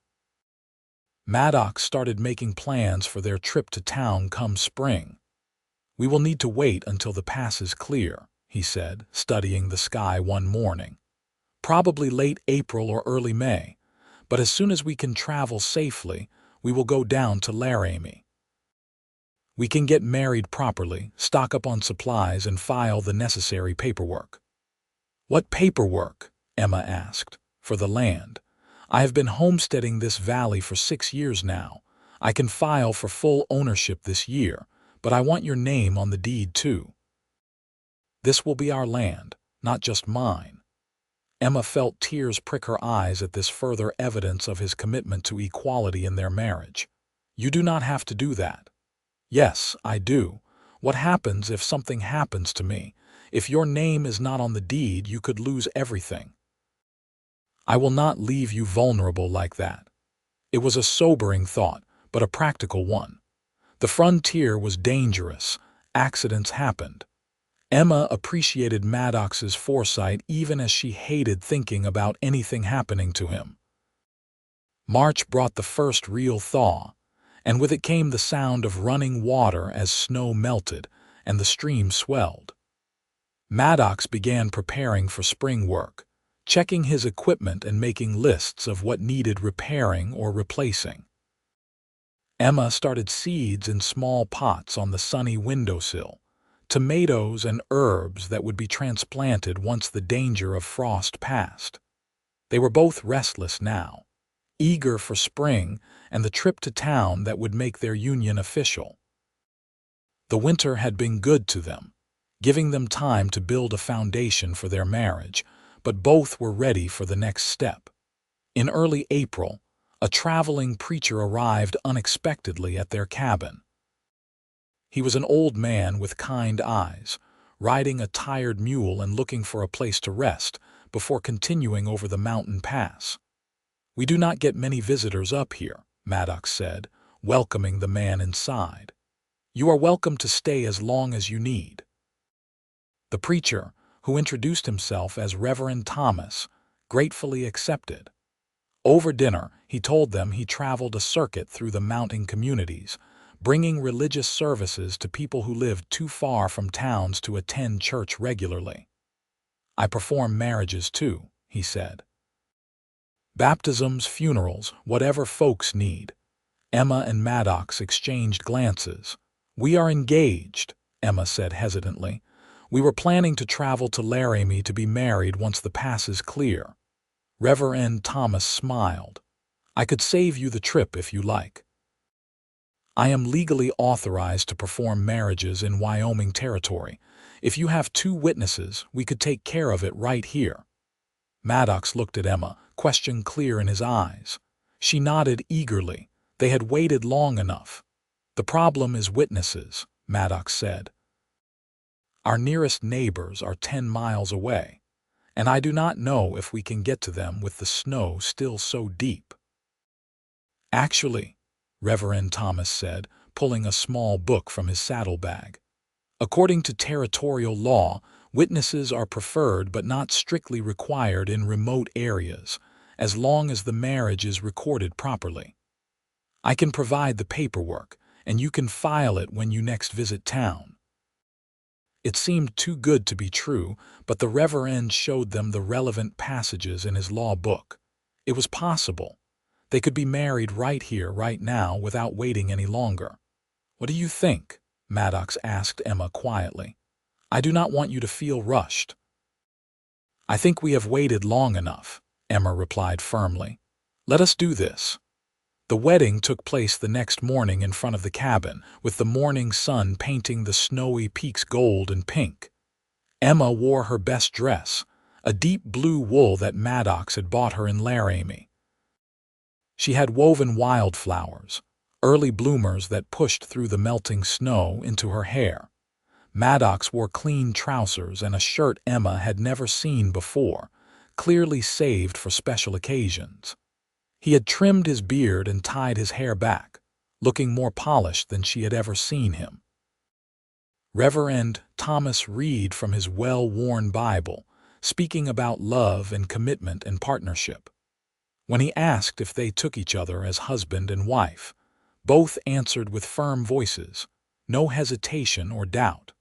S1: Maddox started making plans for their trip to town come spring. "We will need to wait until the pass is clear," he said, studying the sky one morning. "Probably late April or early May, but as soon as we can travel safely, we will go down to Laramie. We can get married properly, stock up on supplies, and file the necessary paperwork." "What paperwork?" Emma asked. "For the land. I have been homesteading this valley for 6 years now. I can file for full ownership this year, but I want your name on the deed too. This will be our land, not just mine." Emma felt tears prick her eyes at this further evidence of his commitment to equality in their marriage. "You do not have to do that." "Yes, I do. What happens if something happens to me? If your name is not on the deed, you could lose everything." "I will not leave you vulnerable like that." It was a sobering thought, but a practical one. The frontier was dangerous. Accidents happened. Emma appreciated Maddox's foresight even as she hated thinking about anything happening to him. March brought the first real thaw, and with it came the sound of running water as snow melted and the stream swelled. Maddox began preparing for spring work, checking his equipment and making lists of what needed repairing or replacing. Emma started seeds in small pots on the sunny windowsill, tomatoes and herbs that would be transplanted once the danger of frost passed. They were both restless now, eager for spring and the trip to town that would make their union official. The winter had been good to them, giving them time to build a foundation for their marriage, but both were ready for the next step. In early April, a traveling preacher arrived unexpectedly at their cabin. He was an old man with kind eyes, riding a tired mule and looking for a place to rest before continuing over the mountain pass. "We do not get many visitors up here," Maddox said, welcoming the man inside. "You are welcome to stay as long as you need." The preacher, who introduced himself as Reverend Thomas, gratefully accepted. Over dinner, he told them he traveled a circuit through the mountain communities, bringing religious services to people who lived too far from towns to attend church regularly. "I perform marriages too," he said. "Baptisms, funerals, whatever folks need." Emma and Maddox exchanged glances. "We are engaged," Emma said hesitantly. "We were planning to travel to Laramie to be married once the pass is clear." Reverend Thomas smiled. "I could save you the trip if you like. I am legally authorized to perform marriages in Wyoming territory. If you have 2 witnesses, we could take care of it right here." Maddox looked at Emma, question clear in his eyes. She nodded eagerly. They had waited long enough. "The problem is witnesses," Maddox said. Our nearest neighbors are 10 miles away, and I do not know if we can get to them with the snow still so deep." "Actually," Reverend Thomas said, pulling a small book from his saddlebag, "according to territorial law, witnesses are preferred but not strictly required in remote areas, as long as the marriage is recorded properly. I can provide the paperwork, and you can file it when you next visit town." It seemed too good to be true, but the Reverend showed them the relevant passages in his law book. It was possible. They could be married right here, right now, without waiting any longer. "What do you think?" Maddox asked Emma quietly. "I do not want you to feel rushed." "I think we have waited long enough," Emma replied firmly. "Let us do this." The wedding took place the next morning in front of the cabin, with the morning sun painting the snowy peaks gold and pink. Emma wore her best dress, a deep blue wool that Maddox had bought her in Laramie. She had woven wildflowers, early bloomers that pushed through the melting snow, into her hair. Maddox wore clean trousers and a shirt Emma had never seen before, clearly saved for special occasions. He had trimmed his beard and tied his hair back, looking more polished than she had ever seen him. Reverend Thomas read from his well-worn Bible, speaking about love and commitment and partnership. When he asked if they took each other as husband and wife, both answered with firm voices, no hesitation or doubt.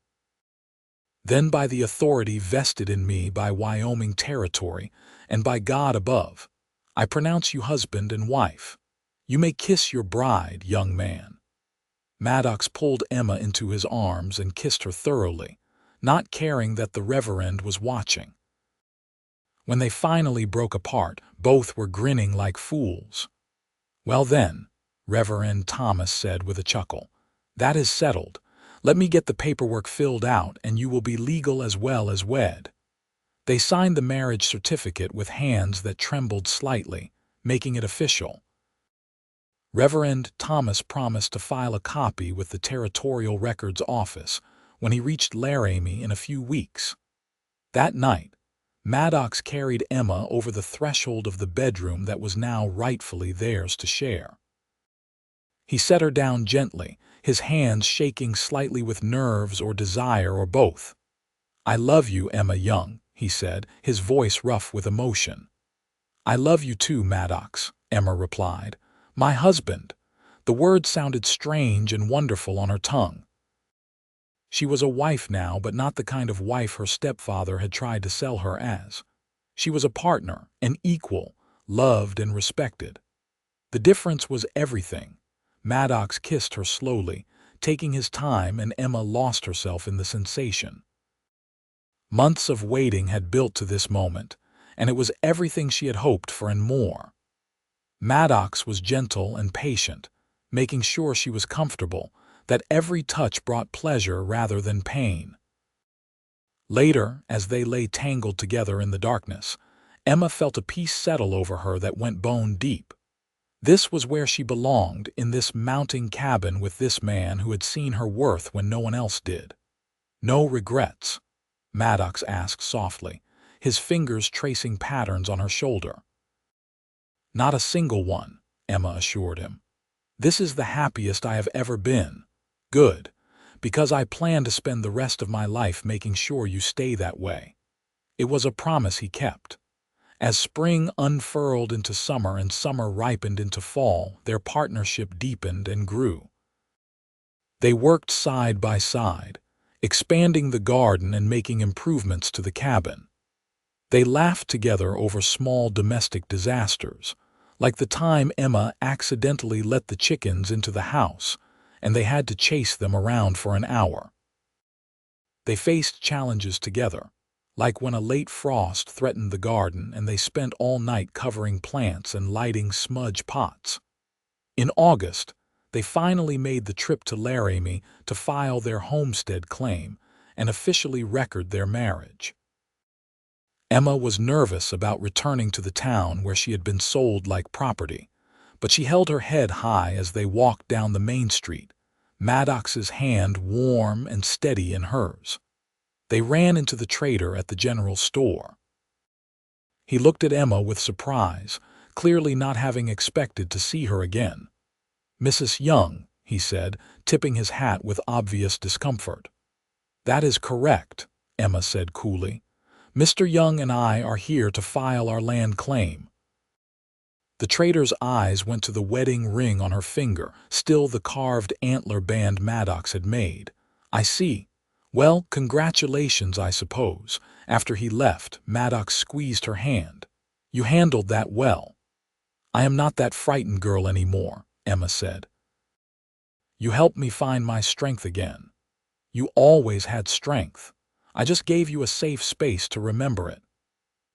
S1: "Then by the authority vested in me by Wyoming territory and by God above, I pronounce you husband and wife. You may kiss your bride, young man." Maddox pulled Emma into his arms and kissed her thoroughly, not caring that the Reverend was watching. When they finally broke apart, both were grinning like fools. "Well then," Reverend Thomas said with a chuckle, "that is settled. Let me get the paperwork filled out and you will be legal as well as wed." They signed the marriage certificate with hands that trembled slightly, making it official. Reverend Thomas promised to file a copy with the Territorial Records Office when he reached Laramie in a few weeks. That night, Maddox carried Emma over the threshold of the bedroom that was now rightfully theirs to share. He set her down gently, his hands shaking slightly with nerves or desire or both. "I love you, Emma Young," he said, his voice rough with emotion. "I love you too, Maddox," Emma replied. "My husband." The word sounded strange and wonderful on her tongue. She was a wife now, but not the kind of wife her stepfather had tried to sell her as. She was a partner, an equal, loved and respected. The difference was everything. Maddox kissed her slowly, taking his time, and Emma lost herself in the sensation. Months of waiting had built to this moment, and it was everything she had hoped for and more. Maddox was gentle and patient, making sure she was comfortable, that every touch brought pleasure rather than pain. Later, as they lay tangled together in the darkness, Emma felt a peace settle over her that went bone deep. This was where she belonged, in this mounting cabin with this man who had seen her worth when no one else did. "No regrets?" Maddox asked softly, his fingers tracing patterns on her shoulder. "Not a single one," Emma assured him. "This is the happiest I have ever been. Good, because I plan to spend the rest of my life making sure you stay that way." It was a promise he kept. As spring unfurled into summer and summer ripened into fall, their partnership deepened and grew. They worked side by side, expanding the garden and making improvements to the cabin. They laughed together over small domestic disasters, like the time Emma accidentally let the chickens into the house, and they had to chase them around for an hour. They faced challenges together, like when a late frost threatened the garden and they spent all night covering plants and lighting smudge pots. In August, they finally made the trip to Laramie to file their homestead claim and officially record their marriage. Emma was nervous about returning to the town where she had been sold like property, but she held her head high as they walked down the main street, Maddox's hand warm and steady in hers. They ran into the trader at the general store. He looked at Emma with surprise, clearly not having expected to see her again. "Mrs. Young," he said, tipping his hat with obvious discomfort. "That is correct," Emma said coolly. "Mr. Young and I are here to file our land claim." The trader's eyes went to the wedding ring on her finger, still the carved antler band Maddox had made. "I see. Well, congratulations, I suppose." After he left, Maddox squeezed her hand. "You handled that well." "I am not that frightened girl anymore," Emma said. "You helped me find my strength again." "You always had strength. I just gave you a safe space to remember it."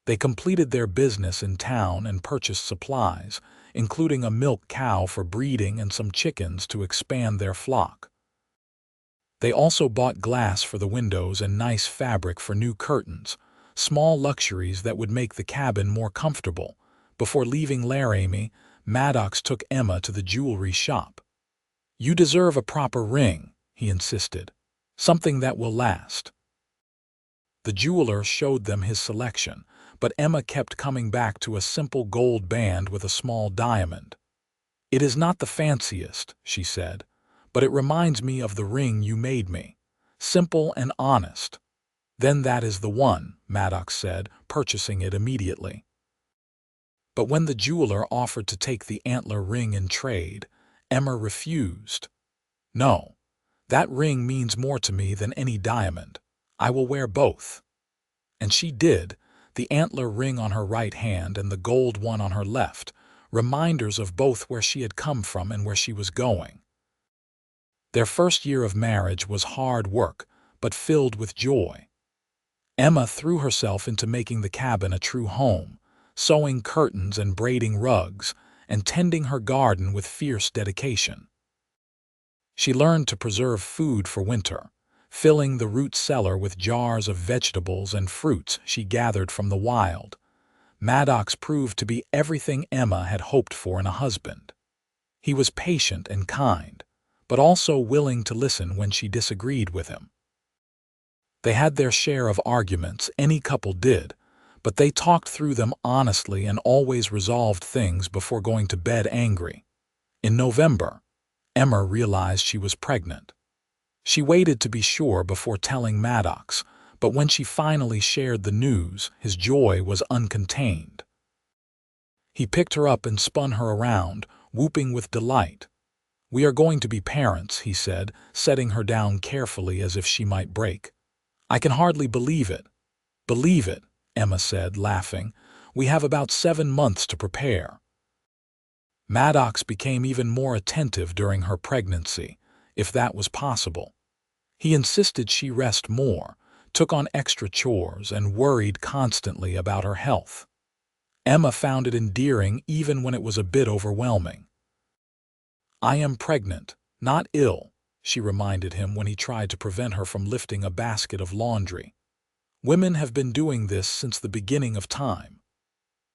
S1: They completed their business in town and purchased supplies, including a milk cow for breeding and some chickens to expand their flock. They also bought glass for the windows and nice fabric for new curtains, small luxuries that would make the cabin more comfortable. Before leaving Laramie, Maddox took Emma to the jewelry shop. "You deserve a proper ring," he insisted. "Something that will last." The jeweler showed them his selection, but Emma kept coming back to a simple gold band with a small diamond. "It is not the fanciest," she said, "but it reminds me of the ring you made me. Simple and honest." "Then that is the one," Maddox said, purchasing it immediately. But when the jeweler offered to take the antler ring in trade, Emma refused. "No, that ring means more to me than any diamond. I will wear both." And she did, the antler ring on her right hand and the gold one on her left, reminders of both where she had come from and where she was going. Their first year of marriage was hard work, but filled with joy. Emma threw herself into making the cabin a true home, sewing curtains and braiding rugs, and tending her garden with fierce dedication. She learned to preserve food for winter, filling the root cellar with jars of vegetables and fruits she gathered from the wild. Maddox proved to be everything Emma had hoped for in a husband. He was patient and kind, but also willing to listen when she disagreed with him. They had their share of arguments, any couple did, but they talked through them honestly and always resolved things before going to bed angry. In November, Emma realized she was pregnant. She waited to be sure before telling Maddox, but when she finally shared the news, his joy was uncontained. He picked her up and spun her around, whooping with delight. "We are going to be parents," he said, setting her down carefully as if she might break. "I can hardly believe it." "Believe it," Emma said, laughing. "We have about 7 months to prepare." Maddox became even more attentive during her pregnancy, if that was possible. He insisted she rest more, took on extra chores, and worried constantly about her health. Emma found it endearing even when it was a bit overwhelming. "I am pregnant, not ill," she reminded him when he tried to prevent her from lifting a basket of laundry. "Women have been doing this since the beginning of time."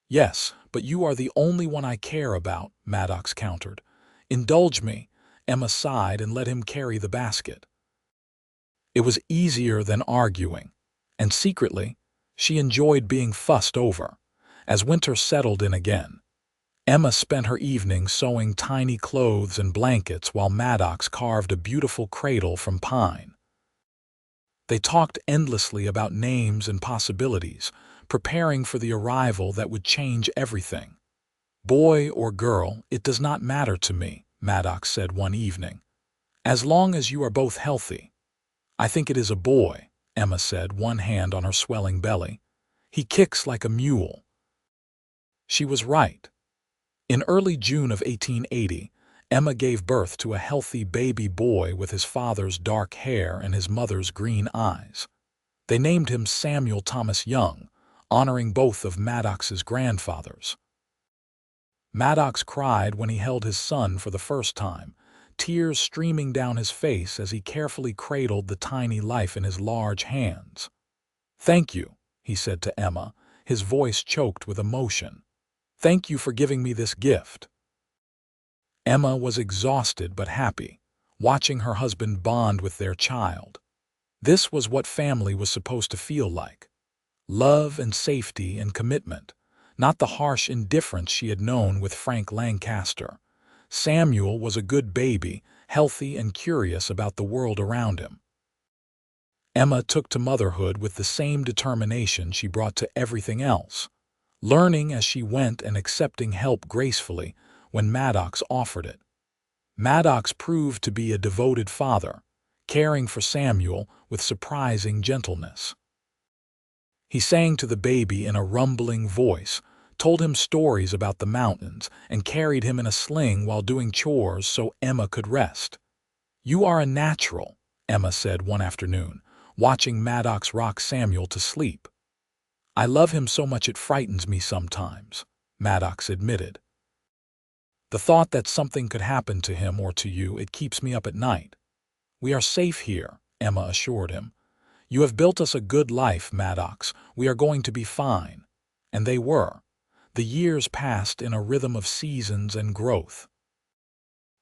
S1: "Yes, but you are the only one I care about," Maddox countered. "Indulge me." Emma sighed and let him carry the basket. It was easier than arguing, and secretly, she enjoyed being fussed over. As winter settled in again, Emma spent her evenings sewing tiny clothes and blankets while Maddox carved a beautiful cradle from pine. They talked endlessly about names and possibilities, preparing for the arrival that would change everything. "Boy or girl, it does not matter to me," Maddox said one evening, "as long as you are both healthy." "I think it is a boy," Emma said, one hand on her swelling belly. "He kicks like a mule." She was right. In early June of 1880, Emma gave birth to a healthy baby boy with his father's dark hair and his mother's green eyes. They named him Samuel Thomas Young, honoring both of Maddox's grandfathers. Maddox cried when he held his son for the first time, tears streaming down his face as he carefully cradled the tiny life in his large hands. "Thank you," he said to Emma, his voice choked with emotion. "Thank you for giving me this gift." Emma was exhausted but happy, watching her husband bond with their child. This was what family was supposed to feel like. Love and safety and commitment, not the harsh indifference she had known with Frank Lancaster. Samuel was a good baby, healthy and curious about the world around him. Emma took to motherhood with the same determination she brought to everything else, learning as she went and accepting help gracefully when Maddox offered it. Maddox proved to be a devoted father, caring for Samuel with surprising gentleness. He sang to the baby in a rumbling voice, told him stories about the mountains, and carried him in a sling while doing chores so Emma could rest. "You are a natural," Emma said one afternoon, watching Maddox rock Samuel to sleep. "I love him so much it frightens me sometimes," Maddox admitted. "The thought that something could happen to him or to you, it keeps me up at night." "We are safe here," Emma assured him. "You have built us a good life, Maddox. We are going to be fine." And they were. The years passed in a rhythm of seasons and growth.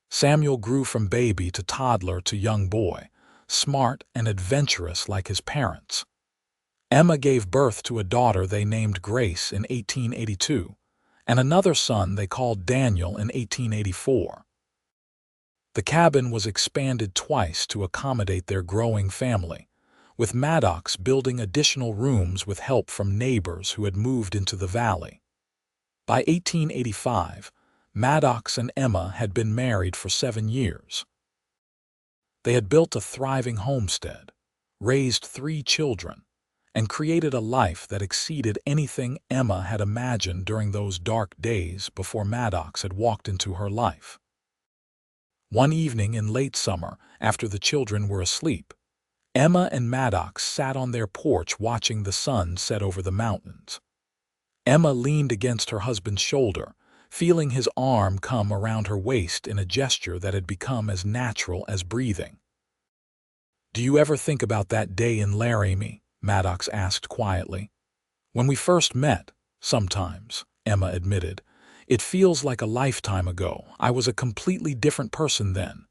S1: Samuel grew from baby to toddler to young boy, smart and adventurous like his parents. Emma gave birth to a daughter they named Grace in 1882, and another son they called Daniel in 1884. The cabin was expanded twice to accommodate their growing family, with Maddox building additional rooms with help from neighbors who had moved into the valley. By 1885, Maddox and Emma had been married for 7 years. They had built a thriving homestead, raised 3 children, and created a life that exceeded anything Emma had imagined during those dark days before Maddox had walked into her life. One evening in late summer, after the children were asleep, Emma and Maddox sat on their porch watching the sun set over the mountains. Emma leaned against her husband's shoulder, feeling his arm come around her waist in a gesture that had become as natural as breathing. "Do you ever think about that day in Laramie?" Maddox asked quietly. "When we first met, sometimes," Emma admitted. "It feels like a lifetime ago. I was a completely different person then."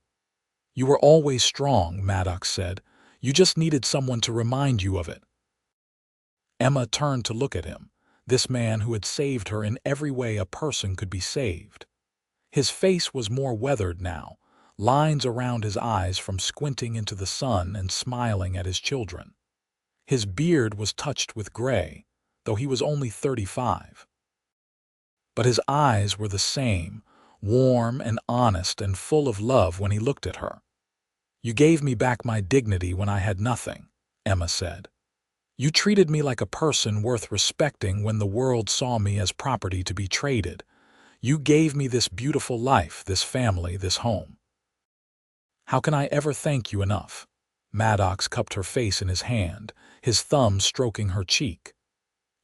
S1: "You were always strong," Maddox said. "You just needed someone to remind you of it." Emma turned to look at him, this man who had saved her in every way a person could be saved. His face was more weathered now, lines around his eyes from squinting into the sun and smiling at his children. His beard was touched with gray, though he was only 35. But his eyes were the same, warm and honest and full of love when he looked at her. "You gave me back my dignity when I had nothing," Emma said. "You treated me like a person worth respecting when the world saw me as property to be traded. You gave me this beautiful life, this family, this home." "How can I ever thank you enough?" Maddox cupped her face in his hand, his thumb stroking her cheek.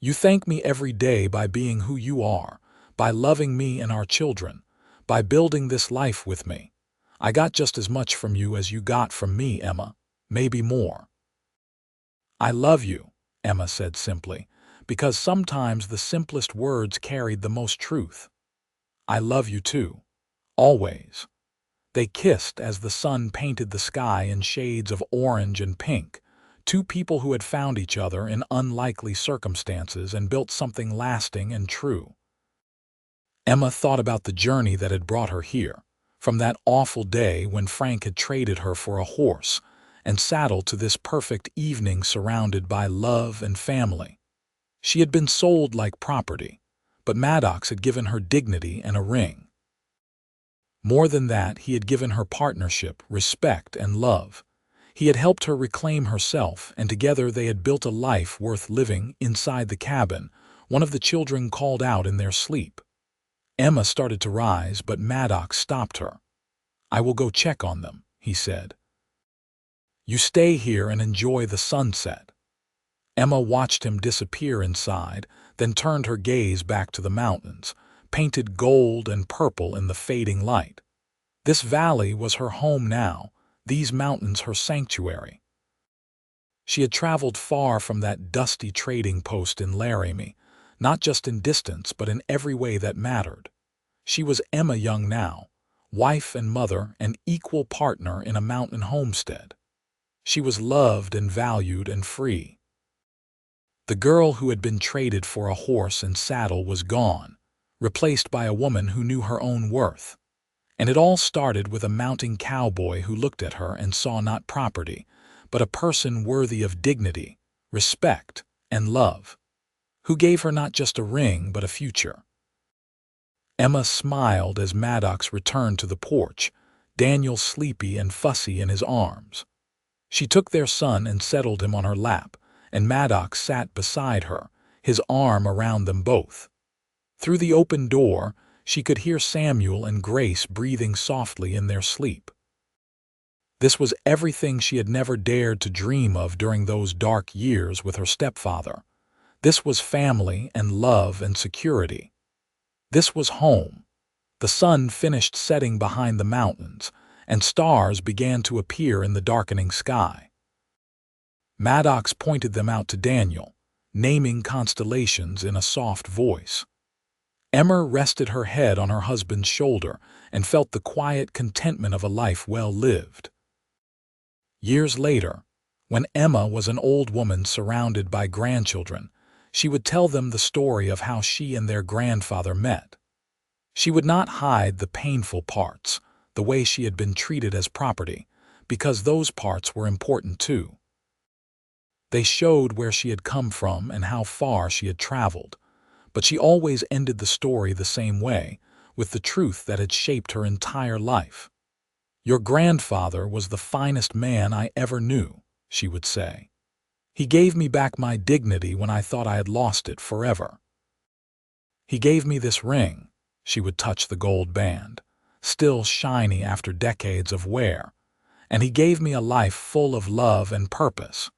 S1: "You thank me every day by being who you are, by loving me and our children, by building this life with me. I got just as much from you as you got from me, Emma, maybe more." "I love you," Emma said simply, because sometimes the simplest words carried the most truth. "I love you too. Always." They kissed as the sun painted the sky in shades of orange and pink, 2 people who had found each other in unlikely circumstances and built something lasting and true. Emma thought about the journey that had brought her here, from that awful day when Frank had traded her for a horse and saddled to this perfect evening surrounded by love and family. She had been sold like property, but Maddox had given her dignity and a ring. More than that, he had given her partnership, respect, and love. He had helped her reclaim herself, and together they had built a life worth living. Inside the cabin, one of the children called out in their sleep. Emma started to rise, but Maddox stopped her. "I will go check on them," he said. "You stay here and enjoy the sunset." Emma watched him disappear inside, then turned her gaze back to the mountains, painted gold and purple in the fading light. This valley was her home now, these mountains her sanctuary. She had traveled far from that dusty trading post in Laramie, not just in distance but in every way that mattered. She was Emma Young now, wife and mother and equal partner in a mountain homestead. She was loved and valued and free. The girl who had been traded for a horse and saddle was gone, replaced by a woman who knew her own worth. And it all started with a mounting cowboy who looked at her and saw not property, but a person worthy of dignity, respect, and love, who gave her not just a ring but a future. Emma smiled as Maddox returned to the porch, Daniel sleepy and fussy in his arms. She took their son and settled him on her lap, and Maddox sat beside her, his arm around them both. Through the open door, she could hear Samuel and Grace breathing softly in their sleep. This was everything she had never dared to dream of during those dark years with her stepfather. This was family and love and security. This was home. The sun finished setting behind the mountains, and stars began to appear in the darkening sky. Maddox pointed them out to Daniel, naming constellations in a soft voice. Emma rested her head on her husband's shoulder and felt the quiet contentment of a life well lived. Years later, when Emma was an old woman surrounded by grandchildren, she would tell them the story of how she and their grandfather met. She would not hide the painful parts, the way she had been treated as property, because those parts were important too. They showed where she had come from and how far she had traveled, but she always ended the story the same way, with the truth that had shaped her entire life. "Your grandfather was the finest man I ever knew," she would say. "He gave me back my dignity when I thought I had lost it forever. He gave me this ring," she would touch the gold band, still shiny after decades of wear, "and he gave me a life full of love and purpose.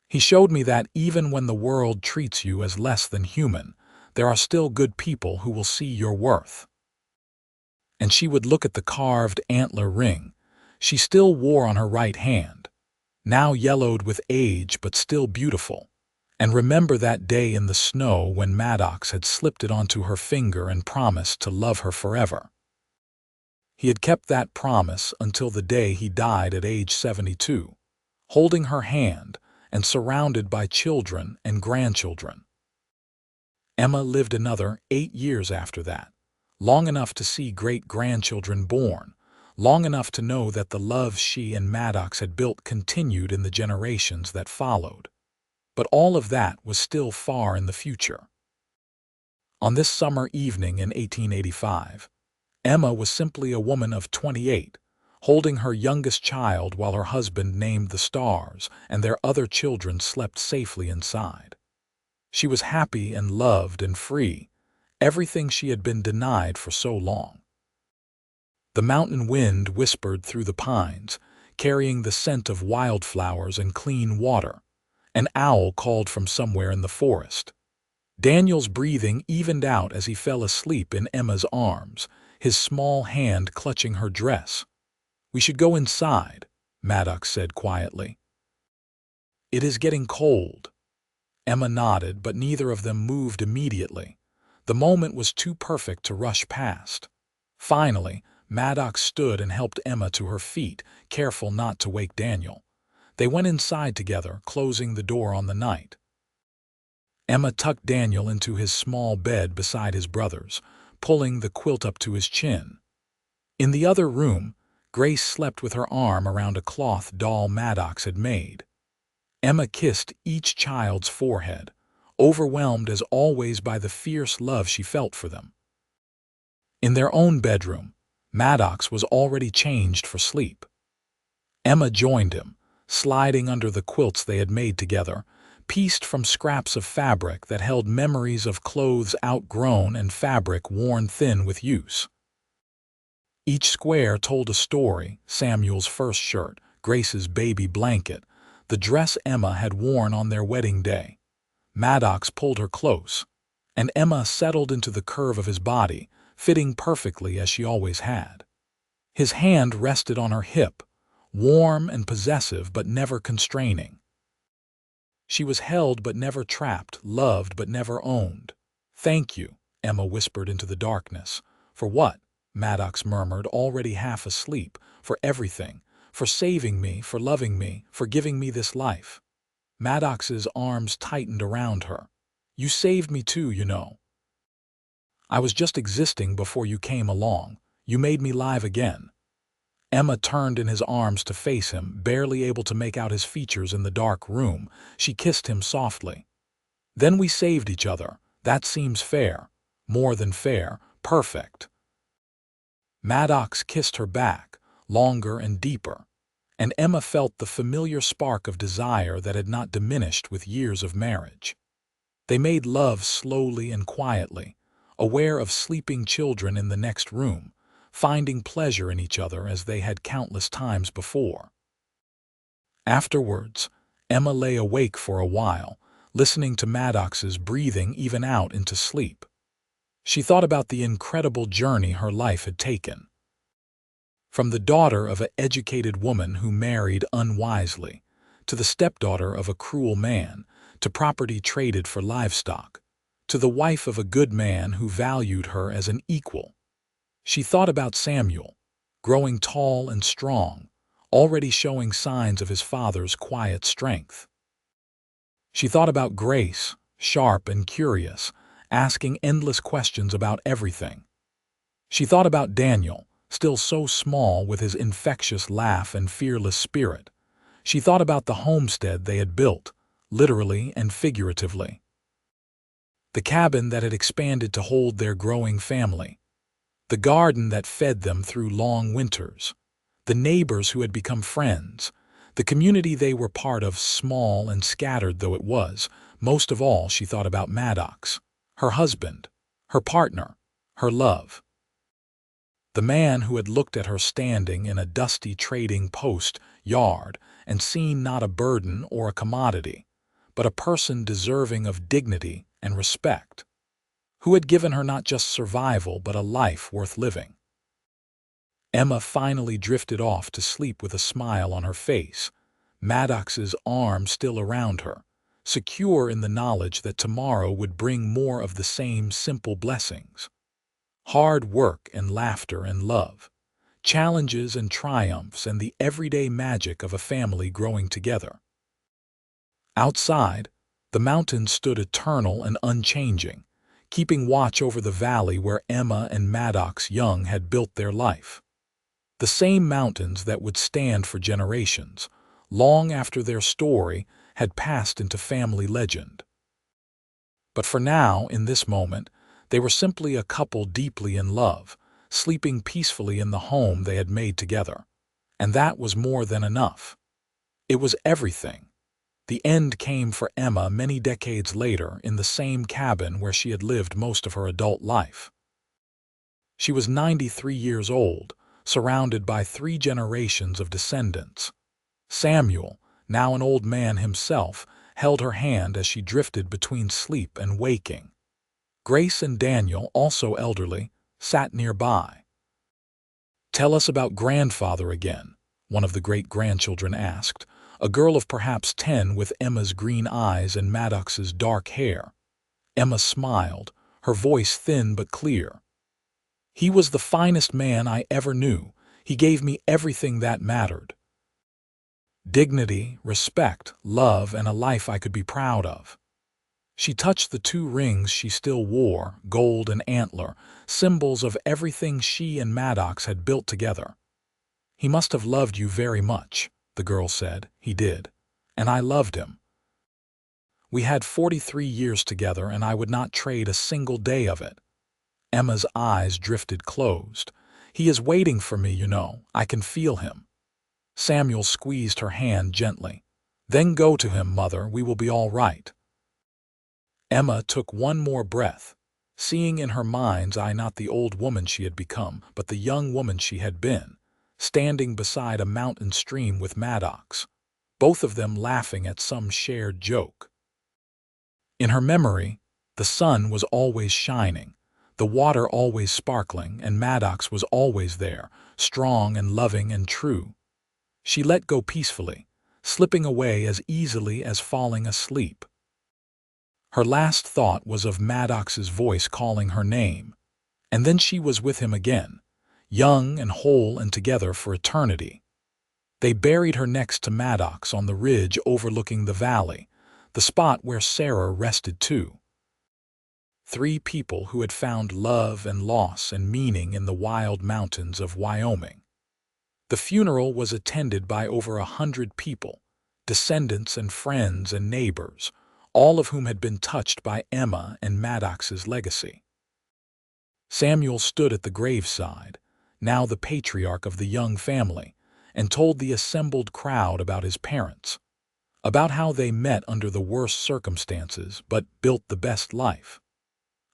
S1: He showed me that even when the world treats you as less than human, there are still good people who will see your worth." And she would look at the carved antler ring she still wore on her right hand, now yellowed with age but still beautiful, and remember that day in the snow when Maddox had slipped it onto her finger and promised to love her forever. He had kept that promise until the day he died at age 72, holding her hand and surrounded by children and grandchildren. Emma lived another 8 years after that, long enough to see great-grandchildren born, long enough to know that the love she and Maddox had built continued in the generations that followed. But all of that was still far in the future. On this summer evening in 1885, Emma was simply a woman of 28, holding her youngest child while her husband named the stars and their other children slept safely inside. She was happy and loved and free, everything she had been denied for so long. The mountain wind whispered through the pines, carrying the scent of wildflowers and clean water. An owl called from somewhere in the forest. Daniel's breathing evened out as he fell asleep in Emma's arms, his small hand clutching her dress. "We should go inside," Maddox said quietly. "It is getting cold." Emma nodded, but neither of them moved immediately. The moment was too perfect to rush past. Finally, Maddox stood and helped Emma to her feet, careful not to wake Daniel. They went inside together, closing the door on the night. Emma tucked Daniel into his small bed beside his brother's, pulling the quilt up to his chin. In the other room, Grace slept with her arm around a cloth doll Maddox had made. Emma kissed each child's forehead, overwhelmed as always by the fierce love she felt for them. In their own bedroom, Maddox was already changed for sleep. Emma joined him, sliding under the quilts they had made together, pieced from scraps of fabric that held memories of clothes outgrown and fabric worn thin with use. Each square told a story: Samuel's first shirt, Grace's baby blanket, the dress Emma had worn on their wedding day. Maddox pulled her close, and Emma settled into the curve of his body, fitting perfectly as she always had. His hand rested on her hip, warm and possessive but never constraining. She was held but never trapped, loved but never owned. "Thank you," Emma whispered into the darkness. "For what?" Maddox murmured, already half asleep. "For everything. for saving me, for loving me, for giving me this life." Maddox's arms tightened around her. "You saved me too, you know. I was just existing before you came along. You made me live again." Emma turned in his arms to face him, barely able to make out his features in the dark room. She kissed him softly. "Then we saved each other. That seems fair. More than fair. Perfect." Maddox kissed her back, longer and deeper, and Emma felt the familiar spark of desire that had not diminished with years of marriage. They made love slowly and quietly, aware of sleeping children in the next room, finding pleasure in each other as they had countless times before. Afterwards, Emma lay awake for a while, listening to Maddox's breathing even out into sleep. She thought about the incredible journey her life had taken. From the daughter of an educated woman who married unwisely, to the stepdaughter of a cruel man, to property traded for livestock, to the wife of a good man who valued her as an equal. She thought about Samuel, growing tall and strong, already showing signs of his father's quiet strength. She thought about Grace, sharp and curious, asking endless questions about everything. She thought about Daniel, still so small with his infectious laugh and fearless spirit. She thought about the homestead they had built, literally and figuratively. The cabin that had expanded to hold their growing family. The garden that fed them through long winters. The neighbors who had become friends. The community they were part of, small and scattered though it was. Most of all, she thought about Maddox, her husband, her partner, her love. The man who had looked at her standing in a dusty trading post yard and seen not a burden or a commodity, but a person deserving of dignity and respect, who had given her not just survival but a life worth living. Emma finally drifted off to sleep with a smile on her face, Maddox's arm still around her, secure in the knowledge that tomorrow would bring more of the same simple blessings. Hard work and laughter and love, challenges and triumphs and the everyday magic of a family growing together. Outside, the mountains stood eternal and unchanging, keeping watch over the valley where Emma and Maddox Young had built their life. The same mountains that would stand for generations, long after their story had passed into family legend. But for now, in this moment, they were simply a couple deeply in love, sleeping peacefully in the home they had made together. And that was more than enough. It was everything. The end came for Emma many decades later in the same cabin where she had lived most of her adult life. She was 93 years old, surrounded by 3 generations of descendants. Samuel, now an old man himself, held her hand as she drifted between sleep and waking. Grace and Daniel, also elderly, sat nearby. "Tell us about grandfather again," one of the great-grandchildren asked, a girl of perhaps 10 with Emma's green eyes and Maddox's dark hair. Emma smiled, her voice thin but clear. "He was the finest man I ever knew. He gave me everything that mattered. Dignity, respect, love, and a life I could be proud of." She touched the 2 rings she still wore, gold and antler, symbols of everything she and Maddox had built together. "He must have loved you very much," the girl said. "He did. And I loved him. We had 43 years together, and I would not trade a single day of it." Emma's eyes drifted closed. "He is waiting for me, you know. I can feel him." Samuel squeezed her hand gently. "Then go to him, Mother. We will be all right." Emma took one more breath, seeing in her mind's eye not the old woman she had become, but the young woman she had been, standing beside a mountain stream with Maddox, both of them laughing at some shared joke. In her memory, the sun was always shining, the water always sparkling, and Maddox was always there, strong and loving and true. She let go peacefully, slipping away as easily as falling asleep. Her last thought was of Maddox's voice calling her name, and then she was with him again, young and whole and together for eternity. They buried her next to Maddox on the ridge overlooking the valley, the spot where Sarah rested too. 3 people who had found love and loss and meaning in the wild mountains of Wyoming. The funeral was attended by over 100 people, descendants and friends and neighbors, all of whom had been touched by Emma and Maddox's legacy. Samuel stood at the graveside, now the patriarch of the Young family, and told the assembled crowd about his parents, about how they met under the worst circumstances but built the best life,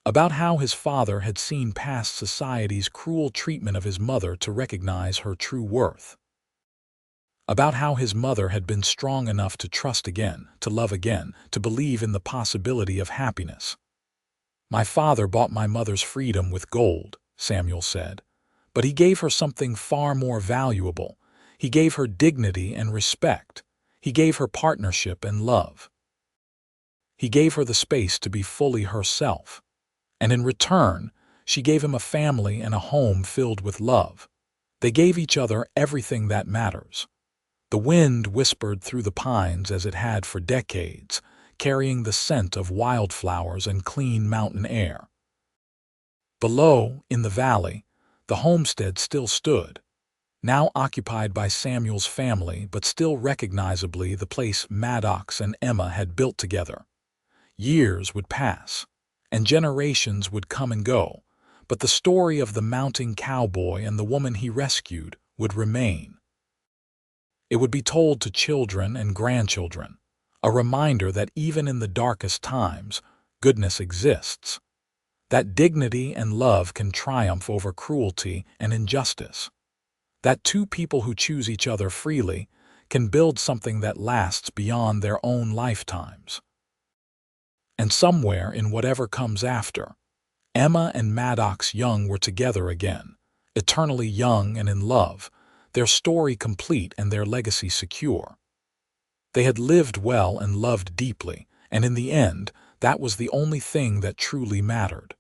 S1: about how his father had seen past society's cruel treatment of his mother to recognize her true worth, about how his mother had been strong enough to trust again, to love again, to believe in the possibility of happiness. "My father bought my mother's freedom with gold," Samuel said, "but he gave her something far more valuable. He gave her dignity and respect. He gave her partnership and love. He gave her the space to be fully herself. And in return, she gave him a family and a home filled with love. They gave each other everything that matters." The wind whispered through the pines as it had for decades, carrying the scent of wildflowers and clean mountain air. Below, in the valley, the homestead still stood, now occupied by Samuel's family, but still recognizably the place Maddox and Emma had built together. Years would pass, and generations would come and go, but the story of the mounting cowboy and the woman he rescued would remain. It would be told to children and grandchildren, a reminder that even in the darkest times, goodness exists, that dignity and love can triumph over cruelty and injustice, that 2 people who choose each other freely can build something that lasts beyond their own lifetimes. And somewhere in whatever comes after, Emma and Maddox Young were together again, eternally young and in love, their story complete and their legacy secure. They had lived well and loved deeply, and in the end, that was the only thing that truly mattered.